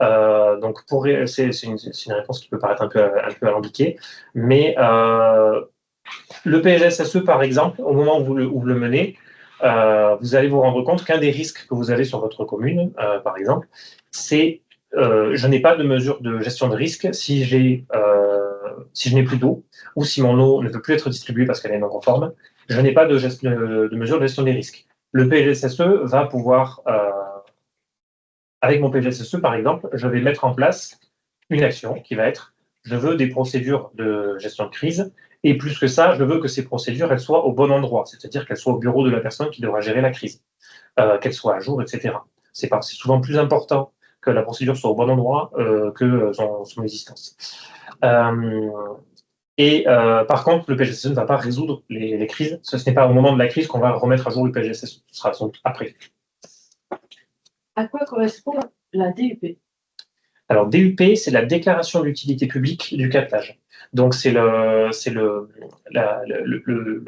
Donc, c'est une réponse qui peut paraître un peu alambiquée, mais le PGSSE, par exemple, au moment où vous le menez, vous allez vous rendre compte qu'un des risques que vous avez sur votre commune, par exemple, c'est je n'ai pas de mesure de gestion de risque si je n'ai plus d'eau ou si mon eau ne peut plus être distribuée parce qu'elle est non conforme. Je n'ai pas de mesure de gestion des risques. Le PGSSE va pouvoir, avec mon PGSSE, par exemple, je vais mettre en place une action qui va être je veux des procédures de gestion de crise, et plus que ça, je veux que ces procédures elles soient au bon endroit, c'est-à-dire qu'elles soient au bureau de la personne qui devra gérer la crise, qu'elles soient à jour, etc. C'est souvent plus important que la procédure soit au bon endroit que son existence. Par contre, le PGSSE ne va pas résoudre les crises. Ce n'est pas au moment de la crise qu'on va remettre à jour le PGSSE, ce sera après. À quoi correspond la DUP? Alors, DUP, c'est la déclaration d'utilité publique du captage. Donc, c'est le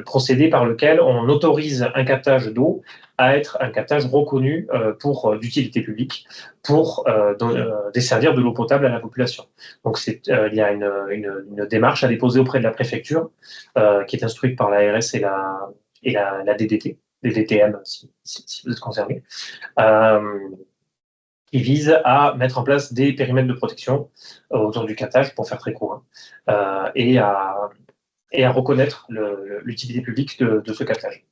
procédé par lequel on autorise un captage d'eau à être un captage reconnu d'utilité publique pour desservir de l'eau potable à la population. Donc, il y a une démarche à déposer auprès de la préfecture qui est instruite par l'ARS et la DDT, DDTM si vous êtes concerné. Qui vise à mettre en place des périmètres de protection autour du captage, pour faire très court, et à reconnaître l'utilité publique de ce captage.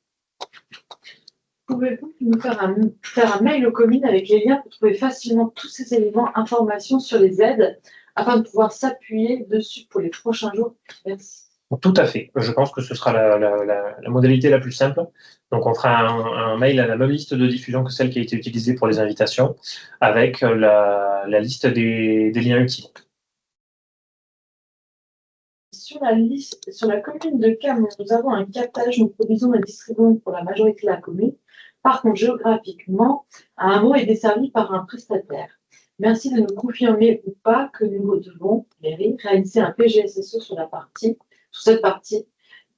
Pouvez-vous nous faire un mail aux communes avec les liens pour trouver facilement tous ces éléments, informations sur les aides, afin de pouvoir s'appuyer dessus pour les prochains jours. Merci. Tout à fait. Je pense que ce sera la modalité la plus simple. Donc, on fera un mail à la même liste de diffusion que celle qui a été utilisée pour les invitations, avec la liste des liens utiles. Sur la commune de Camon, nous avons un captage, nous produisons et distribuons pour la majorité de la commune. Par contre, géographiquement, un mot est desservi par un prestataire. Merci de nous confirmer ou pas que nous devons, mairie, réaliser un PGSSE sur cette partie,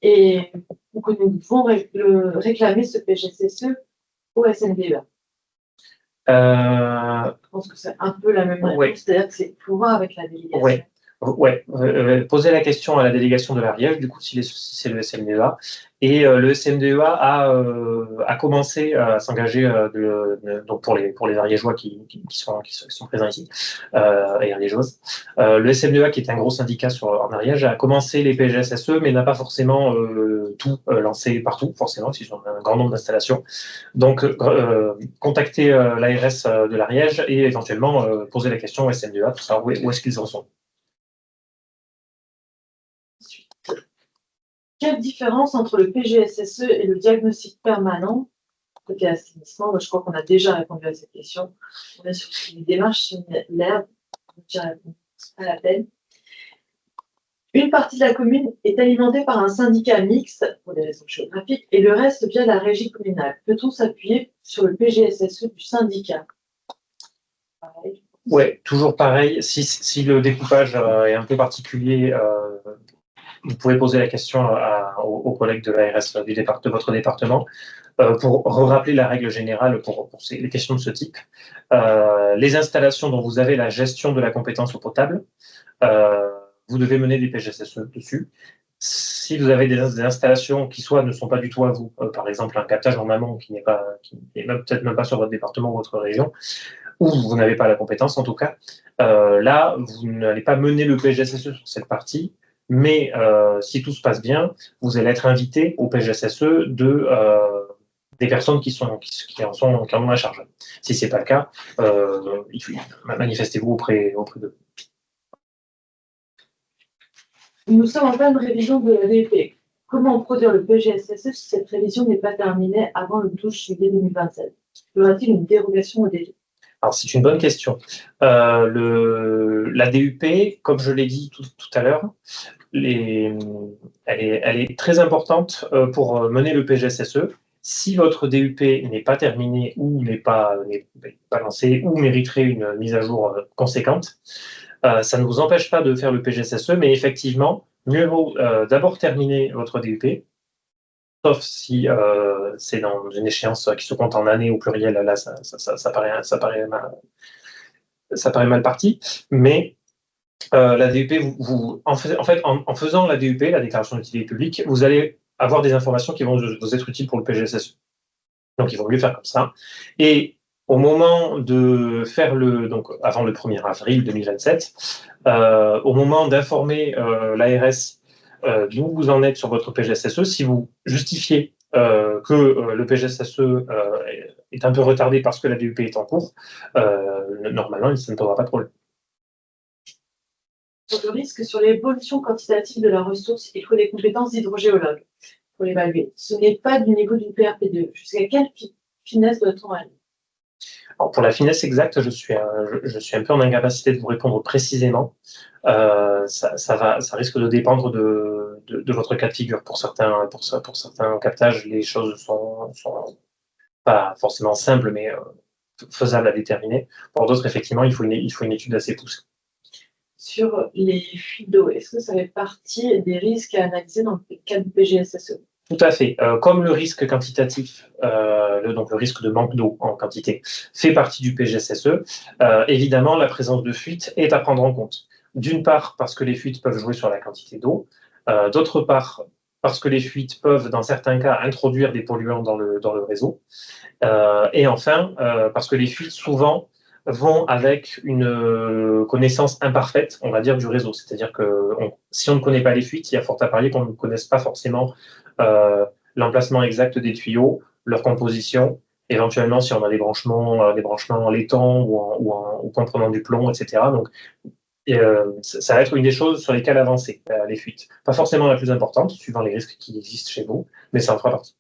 et ou que nous devons réclamer ce PGSSE au SNDEA. Je pense que c'est un peu la même réponse, c'est-à-dire que c'est pour voir avec la délégation. Ouais, poser la question à la délégation de l'Ariège, du coup, si c'est le SMDEA. Et le SMDEA a commencé à s'engager donc pour les Ariégeois qui sont présents ici, et Ariégeoises. Le SMDEA, qui est un gros syndicat en Ariège, a commencé les PGSSE, mais n'a pas forcément tout lancé partout, forcément, s'ils ont un grand nombre d'installations. Donc, contacter l'ARS de l'Ariège et éventuellement poser la question au SMDEA pour savoir où est-ce qu'ils en sont. Quelle différence entre le PGSSE et le diagnostic permanent côté assainissement? Moi, je crois qu'on a déjà répondu à cette question. On est sur une démarche similaire, pas la peine. Une partie de la commune est alimentée par un syndicat mixte pour des raisons géographiques et le reste via la régie communale. Peut-on s'appuyer sur le PGSSE du syndicat? Oui, toujours pareil. Si le découpage est un peu particulier, vous pouvez poser la question aux collègues de l'ARS de votre département pour rappeler la règle générale pour les questions de ce type. Les installations dont vous avez la gestion de la compétence eau potable, vous devez mener des PGSSE dessus. Si vous avez des installations qui soit ne sont pas du tout à vous, par exemple un captage en amont qui n'est peut-être même pas sur votre département ou votre région, ou vous n'avez pas la compétence en tout cas, là, vous n'allez pas mener le PGSSE sur cette partie, mais si tout se passe bien, vous allez être invité au PGSSE des personnes qui en ont la charge. Si ce n'est pas le cas, manifestez-vous auprès d'eux. Nous sommes en pleine révision de la DEP. Comment produire le PGSSE si cette révision n'est pas terminée avant le 12 juillet 2027? Y aura-t-il une dérogation au délai? Alors, c'est une bonne question. La DUP, comme je l'ai dit tout à l'heure, elle est très importante pour mener le PGSSE. Si votre DUP n'est pas terminée ou n'est pas lancée ou mériterait une mise à jour conséquente, ça ne vous empêche pas de faire le PGSSE, mais effectivement, mieux vaut d'abord terminer votre DUP, sauf si c'est dans une échéance qui se compte en années au pluriel, là, ça paraît mal parti. Mais la DUP, en faisant la DUP, la déclaration d'utilité publique, vous allez avoir des informations qui vont vous être utiles pour le PGSSE. Donc, il vaut mieux faire comme ça. Et au moment de faire donc avant le 1er avril 2027, au moment d'informer l'ARS d'où vous en êtes sur votre PGSSE, si vous justifiez que le PGSSE est un peu retardé parce que la DUP est en cours, normalement, ça ne posera pas de problème. Pour le risque sur l'évolution quantitative de la ressource, il faut des compétences d'hydrogéologue pour l'évaluer. Ce n'est pas du niveau du PRP2. Jusqu'à quelle finesse doit-on aller? Alors pour la finesse exacte, je suis un peu en incapacité de vous répondre précisément. Ça risque de dépendre de votre cas de figure. Pour certains captages, les choses sont pas forcément simples, mais faisables à déterminer. Pour d'autres, effectivement, il faut une étude assez poussée. Sur les fuites d'eau, est-ce que ça fait partie des risques à analyser dans le cas du PGSSE? Tout à fait. Comme le risque quantitatif, donc le risque de manque d'eau en quantité, fait partie du PGSSE, évidemment, la présence de fuites est à prendre en compte. D'une part, parce que les fuites peuvent jouer sur la quantité d'eau. D'autre part, parce que les fuites peuvent, dans certains cas, introduire des polluants dans le réseau. Et enfin, parce que les fuites, souvent, vont avec une connaissance imparfaite, on va dire, du réseau. C'est-à-dire que si on ne connaît pas les fuites, il y a fort à parier qu'on ne connaisse pas forcément l'emplacement exact des tuyaux, leur composition, éventuellement si on a des branchements en laiton ou comprenant du plomb, etc. Donc, ça va être une des choses sur lesquelles avancer, les fuites. Pas forcément la plus importante, suivant les risques qui existent chez vous, mais ça en fera partie.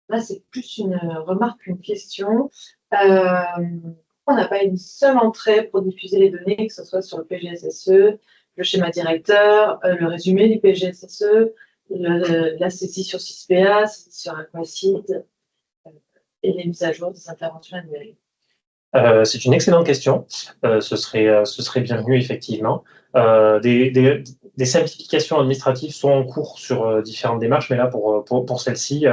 Là, c'est plus une remarque qu'une question. On n'a pas une seule entrée pour diffuser les données, que ce soit sur le PGSSE, le schéma directeur, le résumé du PGSSE, la saisie sur 6PA, saisie sur Aquacide, et les mises à jour des interventions annuelles. C'est une excellente question. Ce serait bienvenu, effectivement. Des simplifications administratives sont en cours sur différentes démarches, mais là, pour celle-ci,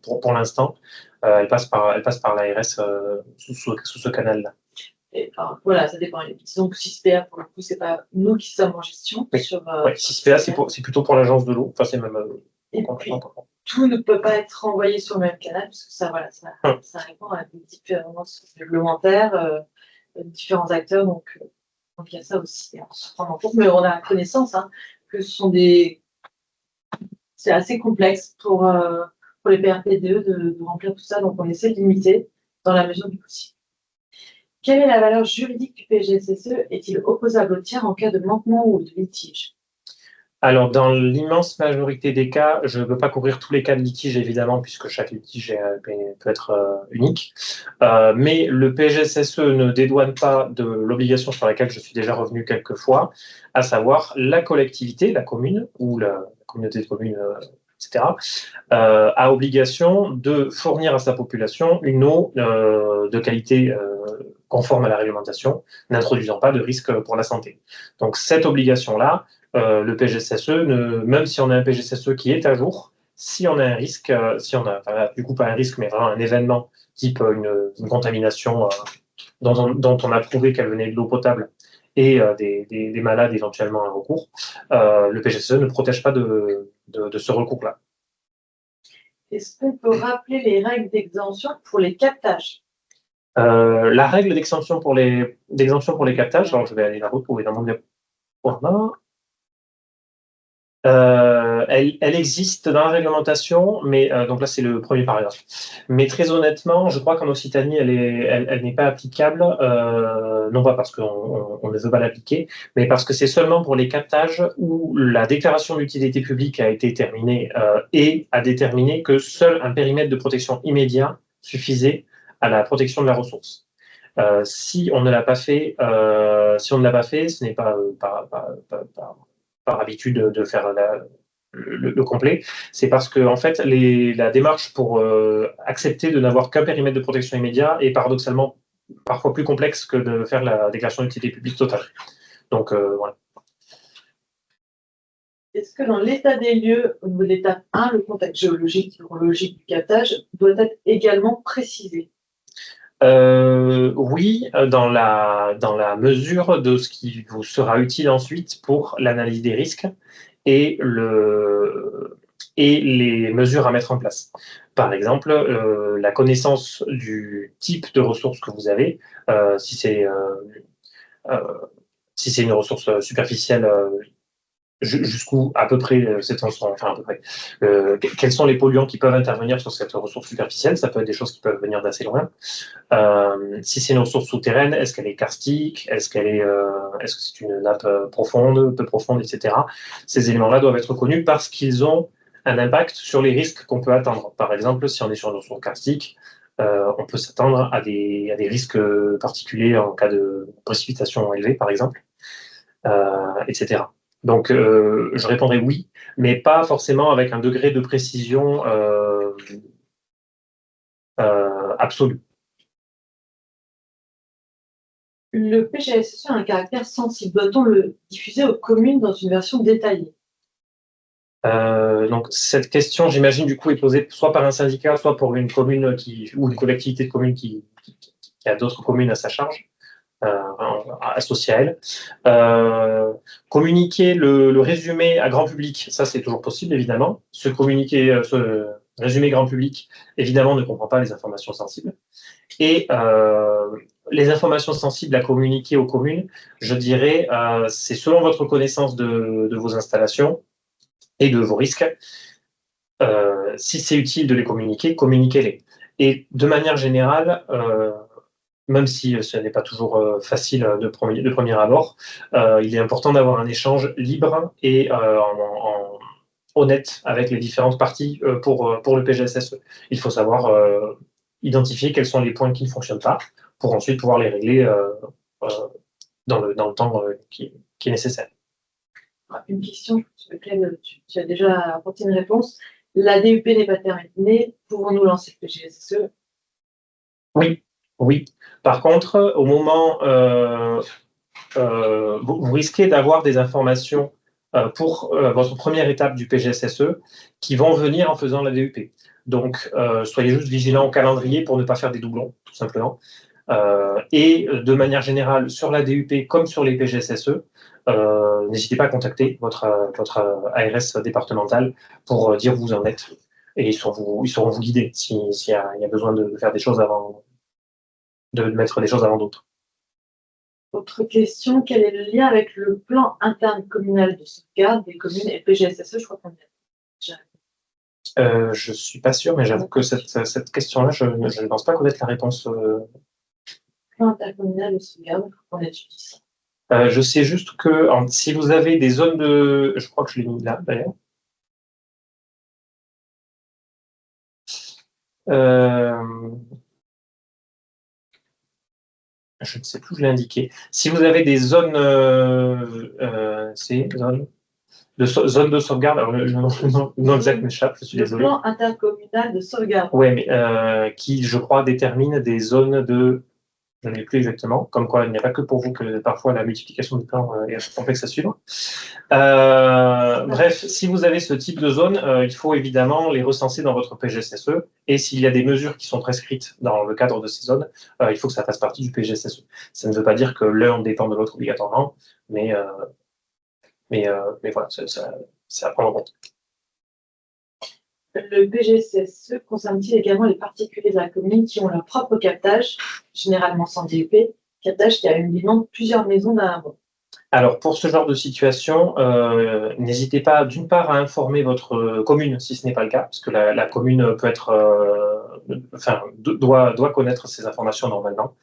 pour l'instant, elle passe par l'ARS sous ce canal-là. Et, enfin, voilà, ça dépend. Disons que 6PA, pour le coup, c'est pas nous qui sommes en gestion. Oui. Sur, 6PA, c'est plutôt pour l'agence de l'eau. Enfin, c'est même et puis, tout ne peut pas être envoyé sur le même canal, parce que ça, voilà, ça répond à des différences réglementaires, différents acteurs, donc il y a ça aussi à se prendre en compte. Mais on a connaissance que c'est assez complexe pour les PRPDE de remplir tout ça, donc on essaie de limiter dans la mesure du possible. Quelle est la valeur juridique du PGSSE? Est-il opposable au tiers en cas de manquement ou de litige? Alors, dans l'immense majorité des cas, je ne veux pas couvrir tous les cas de litige, évidemment, puisque chaque litige peut être unique. Mais le PGSSE ne dédouane pas de l'obligation sur laquelle je suis déjà revenu quelques fois, à savoir la collectivité, la commune ou la communauté de communes, etc., a obligation de fournir à sa population une eau de qualité conforme à la réglementation, n'introduisant pas de risque pour la santé. Donc, cette obligation-là, le PGSSE, même si on a un PGSSE qui est à jour, si on a un risque, du coup pas un risque, mais vraiment un événement type une contamination dont on a prouvé qu'elle venait de l'eau potable et des malades éventuellement un recours, le PGSSE ne protège pas de ce recours-là. Est-ce qu'on peut rappeler les règles d'exemption pour les captages? La règle d'exemption pour les captages, alors je vais aller la retrouver dans mon diaporama. Elle existe dans la réglementation, mais donc là c'est le premier paragraphe. Mais très honnêtement, je crois qu'en Occitanie, elle n'est pas applicable, non pas parce qu'on ne veut pas l'appliquer, mais parce que c'est seulement pour les captages où la déclaration d'utilité publique a été terminée et a déterminé que seul un périmètre de protection immédiat suffisait à la protection de la ressource. Si on ne l'a pas fait, ce n'est pas par habitude de faire le complet, c'est parce que en fait, la démarche pour accepter de n'avoir qu'un périmètre de protection immédiat est paradoxalement parfois plus complexe que de faire la déclaration d'utilité publique totale. Donc voilà. Est-ce que dans l'état des lieux, au niveau de l'étape 1, le contexte géologique, hydrologique du captage doit être également précisé? Oui, dans la mesure de ce qui vous sera utile ensuite pour l'analyse des risques et les mesures à mettre en place. Par exemple, la connaissance du type de ressources que vous avez, si c'est une ressource superficielle, jusqu'où à peu près enfin à peu près, quels sont les polluants qui peuvent intervenir sur cette ressource superficielle, ça peut être des choses qui peuvent venir d'assez loin. Si c'est une ressource souterraine, est-ce qu'elle est karstique, est-ce que c'est une nappe profonde, peu profonde, etc. Ces éléments-là doivent être connus parce qu'ils ont un impact sur les risques qu'on peut attendre. Par exemple, si on est sur une ressource karstique, on peut s'attendre à des risques particuliers en cas de précipitation élevée, par exemple, etc. Donc, je répondrai oui, mais pas forcément avec un degré de précision absolu. Le PGSSE a un caractère sensible. Doit-on le diffuser aux communes dans une version détaillée? Donc, cette question, j'imagine, du coup, est posée soit par un syndicat, soit pour une commune ou une collectivité de communes qui a d'autres communes à sa charge, associées à elle. Communiquer le résumé à grand public, ça, c'est toujours possible, évidemment. Ce résumé grand public, évidemment, ne comprend pas les informations sensibles. Et les informations sensibles à communiquer aux communes, je dirais, c'est selon votre connaissance de vos installations et de vos risques. Si c'est utile de les communiquer, communiquez-les. Et de manière générale, même si ce n'est pas toujours facile de premier abord, il est important d'avoir un échange libre et honnête avec les différentes parties pour le PGSSE. Il faut savoir identifier quels sont les points qui ne fonctionnent pas pour ensuite pouvoir les régler dans le temps qui est nécessaire. Une question sur laquelle tu as déjà apporté une réponse. La DUP n'est pas terminée. Pouvons-nous lancer le PGSSE? Oui, oui. Par contre, au moment, vous risquez d'avoir des informations pour votre première étape du PGSSE qui vont venir en faisant la DUP. Donc, soyez juste vigilants au calendrier pour ne pas faire des doublons, tout simplement. Et de manière générale, sur la DUP comme sur les PGSSE, n'hésitez pas à contacter votre ARS départementale pour dire où vous en êtes. Et ils sauront vous guider s'il y a besoin de faire des choses avant, de mettre des choses avant d'autres. Autre question, quel est le lien avec le plan interne communal de sauvegarde des communes et PGSSE? Je crois qu'on Je suis pas sûr, mais j'avoue que cette question-là, je ne pense pas connaître la réponse. Plan intercommunal de sauvegarde, il faut qu'on étudie ça. Je sais juste que si vous avez des zones de... Je crois que je l'ai mis là, d'ailleurs. Je ne sais plus où je l'ai indiqué. Si vous avez des zones... zones de sauvegarde, alors, le nom exact m'échappe, je suis désolé. Le plan intercommunal de sauvegarde. Oui, mais qui, je crois, détermine des zones de... Je ne sais plus exactement, comme quoi il n'y a pas que pour vous que parfois la multiplication de plans est assez complexe à suivre. Bref, si vous avez ce type de zone, il faut évidemment les recenser dans votre PGSSE, et s'il y a des mesures qui sont prescrites dans le cadre de ces zones, il faut que ça fasse partie du PGSSE. Ça ne veut pas dire que l'un dépend de l'autre obligatoirement, mais voilà, c'est à prendre en compte. Le PGSSE concerne-t-il également les particuliers de la commune qui ont leur propre captage, généralement sans DUP, captage qui a une limite de plusieurs maisons d'un hameau? Alors, pour ce genre de situation, n'hésitez pas d'une part à informer votre commune si ce n'est pas le cas, parce que la commune peut être, doit connaître ces informations normalement,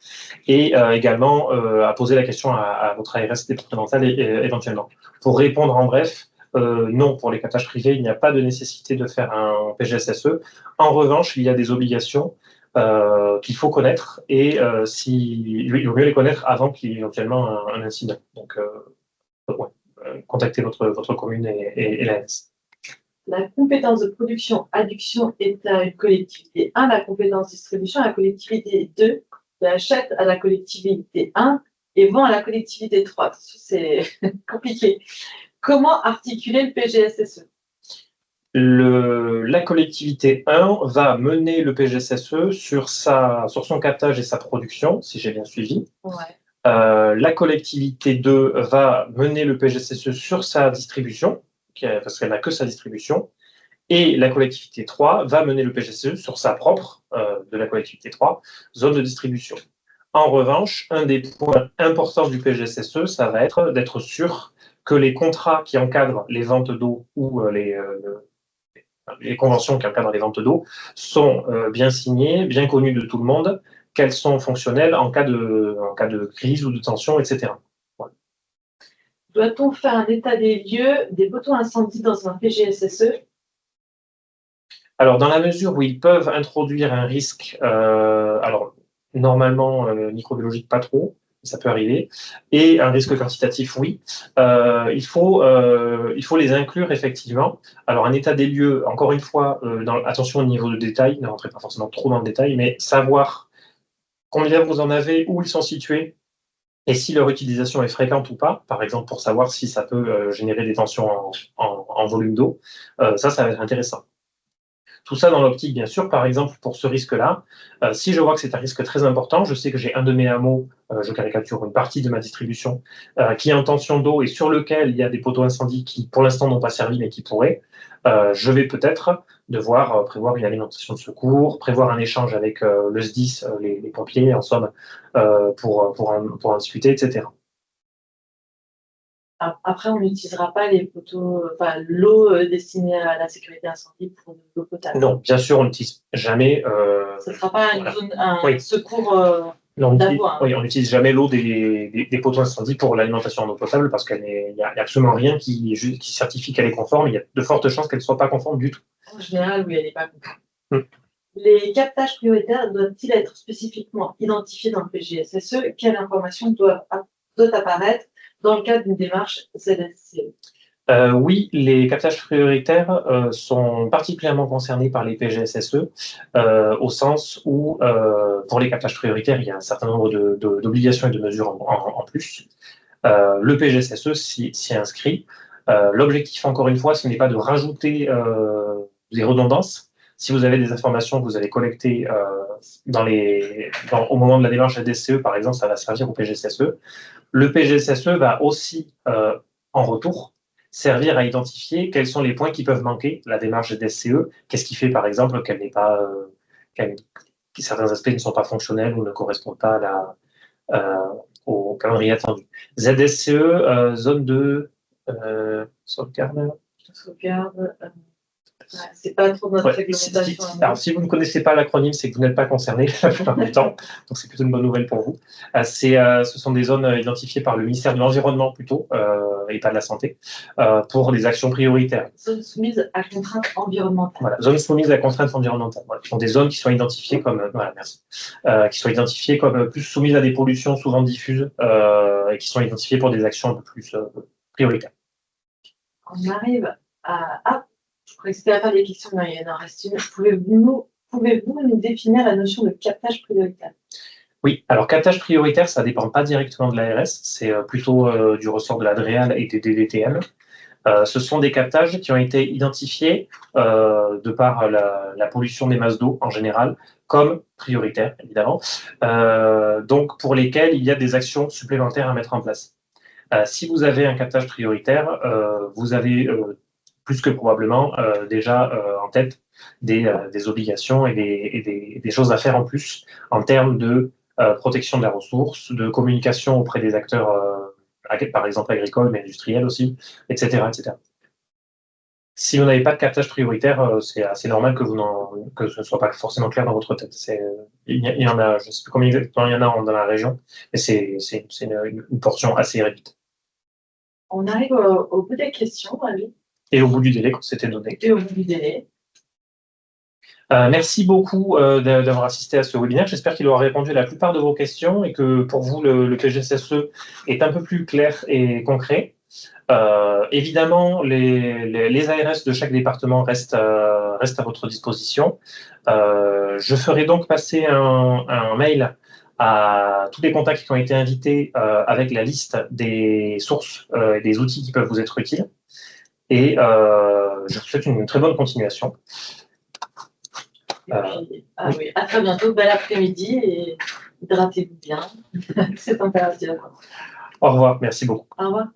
et également à poser la question à votre ARS départementale éventuellement. Pour répondre en bref, non, pour les captages privés, il n'y a pas de nécessité de faire un PGSSE. En revanche, il y a des obligations qu'il faut connaître, et il vaut mieux les connaître avant qu'il y ait éventuellement un incident. Donc, contactez votre commune et l'ARS. La compétence de production, adduction est à une collectivité 1, la compétence distribution à la collectivité 2, qui achète à la collectivité 1 et vend à la collectivité 3. C'est compliqué. Comment articuler le PGSSE? La collectivité 1 va mener le PGSSE sur son captage et sa production, si j'ai bien suivi. Ouais. La collectivité 2 va mener le PGSSE sur sa distribution, parce qu'elle n'a que sa distribution, et la collectivité 3 va mener le PGSSE sur sa propre, de la collectivité 3, zone de distribution. En revanche, un des points importants du PGSSE, ça va être d'être sûr que les contrats qui encadrent les ventes d'eau ou les conventions qui encadrent les ventes d'eau sont bien signées, bien connues de tout le monde, qu'elles sont fonctionnelles en cas de crise ou de tension, etc. Voilà. Doit-on faire un état des lieux des poteaux incendies dans un PGSSE? Alors, dans la mesure où ils peuvent introduire un risque, alors normalement microbiologique pas trop, ça peut arriver, et un risque quantitatif, oui, il faut les inclure effectivement. Alors, un état des lieux, encore une fois, attention au niveau de détail, ne rentrez pas forcément trop dans le détail, mais savoir combien vous en avez, où ils sont situés, et si leur utilisation est fréquente ou pas, par exemple pour savoir si ça peut générer des tensions en volume d'eau, ça va être intéressant. Tout ça dans l'optique, bien sûr, par exemple, pour ce risque-là, si je vois que c'est un risque très important, je sais que j'ai un de mes hameaux, je caricature une partie de ma distribution, qui est en tension d'eau et sur lequel il y a des poteaux incendies qui, pour l'instant, n'ont pas servi, mais qui pourraient, je vais peut-être devoir prévoir une alimentation de secours, prévoir un échange avec le SDIS, les pompiers, en somme, pour en discuter, etc. Après, on n'utilisera pas les poteaux, enfin l'eau destinée à la sécurité incendie pour de l'eau potable. Non, bien sûr, on n'utilise jamais. Ce ne sera pas voilà. un secours. On n'utilise jamais l'eau des poteaux incendies pour l'alimentation en eau potable parce qu'il n'y a absolument rien qui certifie qu'elle est conforme. Il y a de fortes chances qu'elle ne soit pas conforme du tout. En général, oui, elle n'est pas conforme. Les captages prioritaires doivent-ils être spécifiquement identifiés dans le PGSSE? Quelle information doit apparaître dans le cadre d'une démarche ZSCE? Oui, les captages prioritaires sont particulièrement concernés par les PGSSE au sens où, pour les captages prioritaires, il y a un certain nombre d'obligations et de mesures en plus. Le PGSSE s'y inscrit. L'objectif, encore une fois, ce n'est pas de rajouter des redondances. Si vous avez des informations que vous allez collecter au moment de la démarche ZSCE, par exemple, ça va servir au PGSSE. Le PGSSE va aussi, en retour, servir à identifier quels sont les points qui peuvent manquer la démarche ZSCE. Qu'est-ce qui fait, par exemple, qu'elle n'est pas, que certains aspects ne sont pas fonctionnels ou ne correspondent pas au calendrier attendu. ZSCE, zone de sauvegarde. C'est pas trop notre réglementation. Alors, si vous ne connaissez pas l'acronyme, c'est que vous n'êtes pas concerné la plupart du temps. Donc, c'est plutôt une bonne nouvelle pour vous. Ce sont des zones identifiées par le ministère de l'Environnement plutôt, et pas de la Santé, pour des actions prioritaires. Zones soumises à contraintes environnementales. Voilà, zones soumises à contraintes environnementales. Voilà, ce sont des zones qui sont identifiées comme, qui sont identifiées comme plus soumises à des pollutions souvent diffuses et qui sont identifiées pour des actions un peu plus prioritaires. On arrive à je crois que c'était la fin des questions, mais il en reste une. Pouvez-vous nous définir la notion de captage prioritaire? Oui, alors captage prioritaire, ça ne dépend pas directement de l'ARS, c'est plutôt du ressort de la DREAL et des DDTM. Ce sont des captages qui ont été identifiés de par la pollution des masses d'eau en général comme prioritaires, évidemment, donc pour lesquels il y a des actions supplémentaires à mettre en place. Si vous avez un captage prioritaire, vous avez plus que probablement déjà en tête des obligations et des choses à faire en plus en termes de protection de la ressource, de communication auprès des acteurs, par exemple agricoles, mais industriels aussi, etc. etc. Si vous n'avez pas de captage prioritaire, c'est assez normal que ce ne soit pas forcément clair dans votre tête. Il y en a, je ne sais plus combien exactement il y en a dans la région, mais c'est une portion assez réduite. On arrive au bout des questions, Ali. Et au bout du délai qu'on s'était donné. Et au bout du délai. Merci beaucoup d'avoir assisté à ce webinaire. J'espère qu'il aura répondu à la plupart de vos questions et que pour vous, le PGSSE est un peu plus clair et concret. Évidemment, les ARS de chaque département restent à votre disposition. Je ferai donc passer un mail à tous les contacts qui ont été invités avec la liste des sources et des outils qui peuvent vous être utiles. Et je vous souhaite une très bonne continuation. Oui, à très bientôt, bel après-midi et hydratez-vous bien. C'est impératif. Au revoir, merci beaucoup. Au revoir.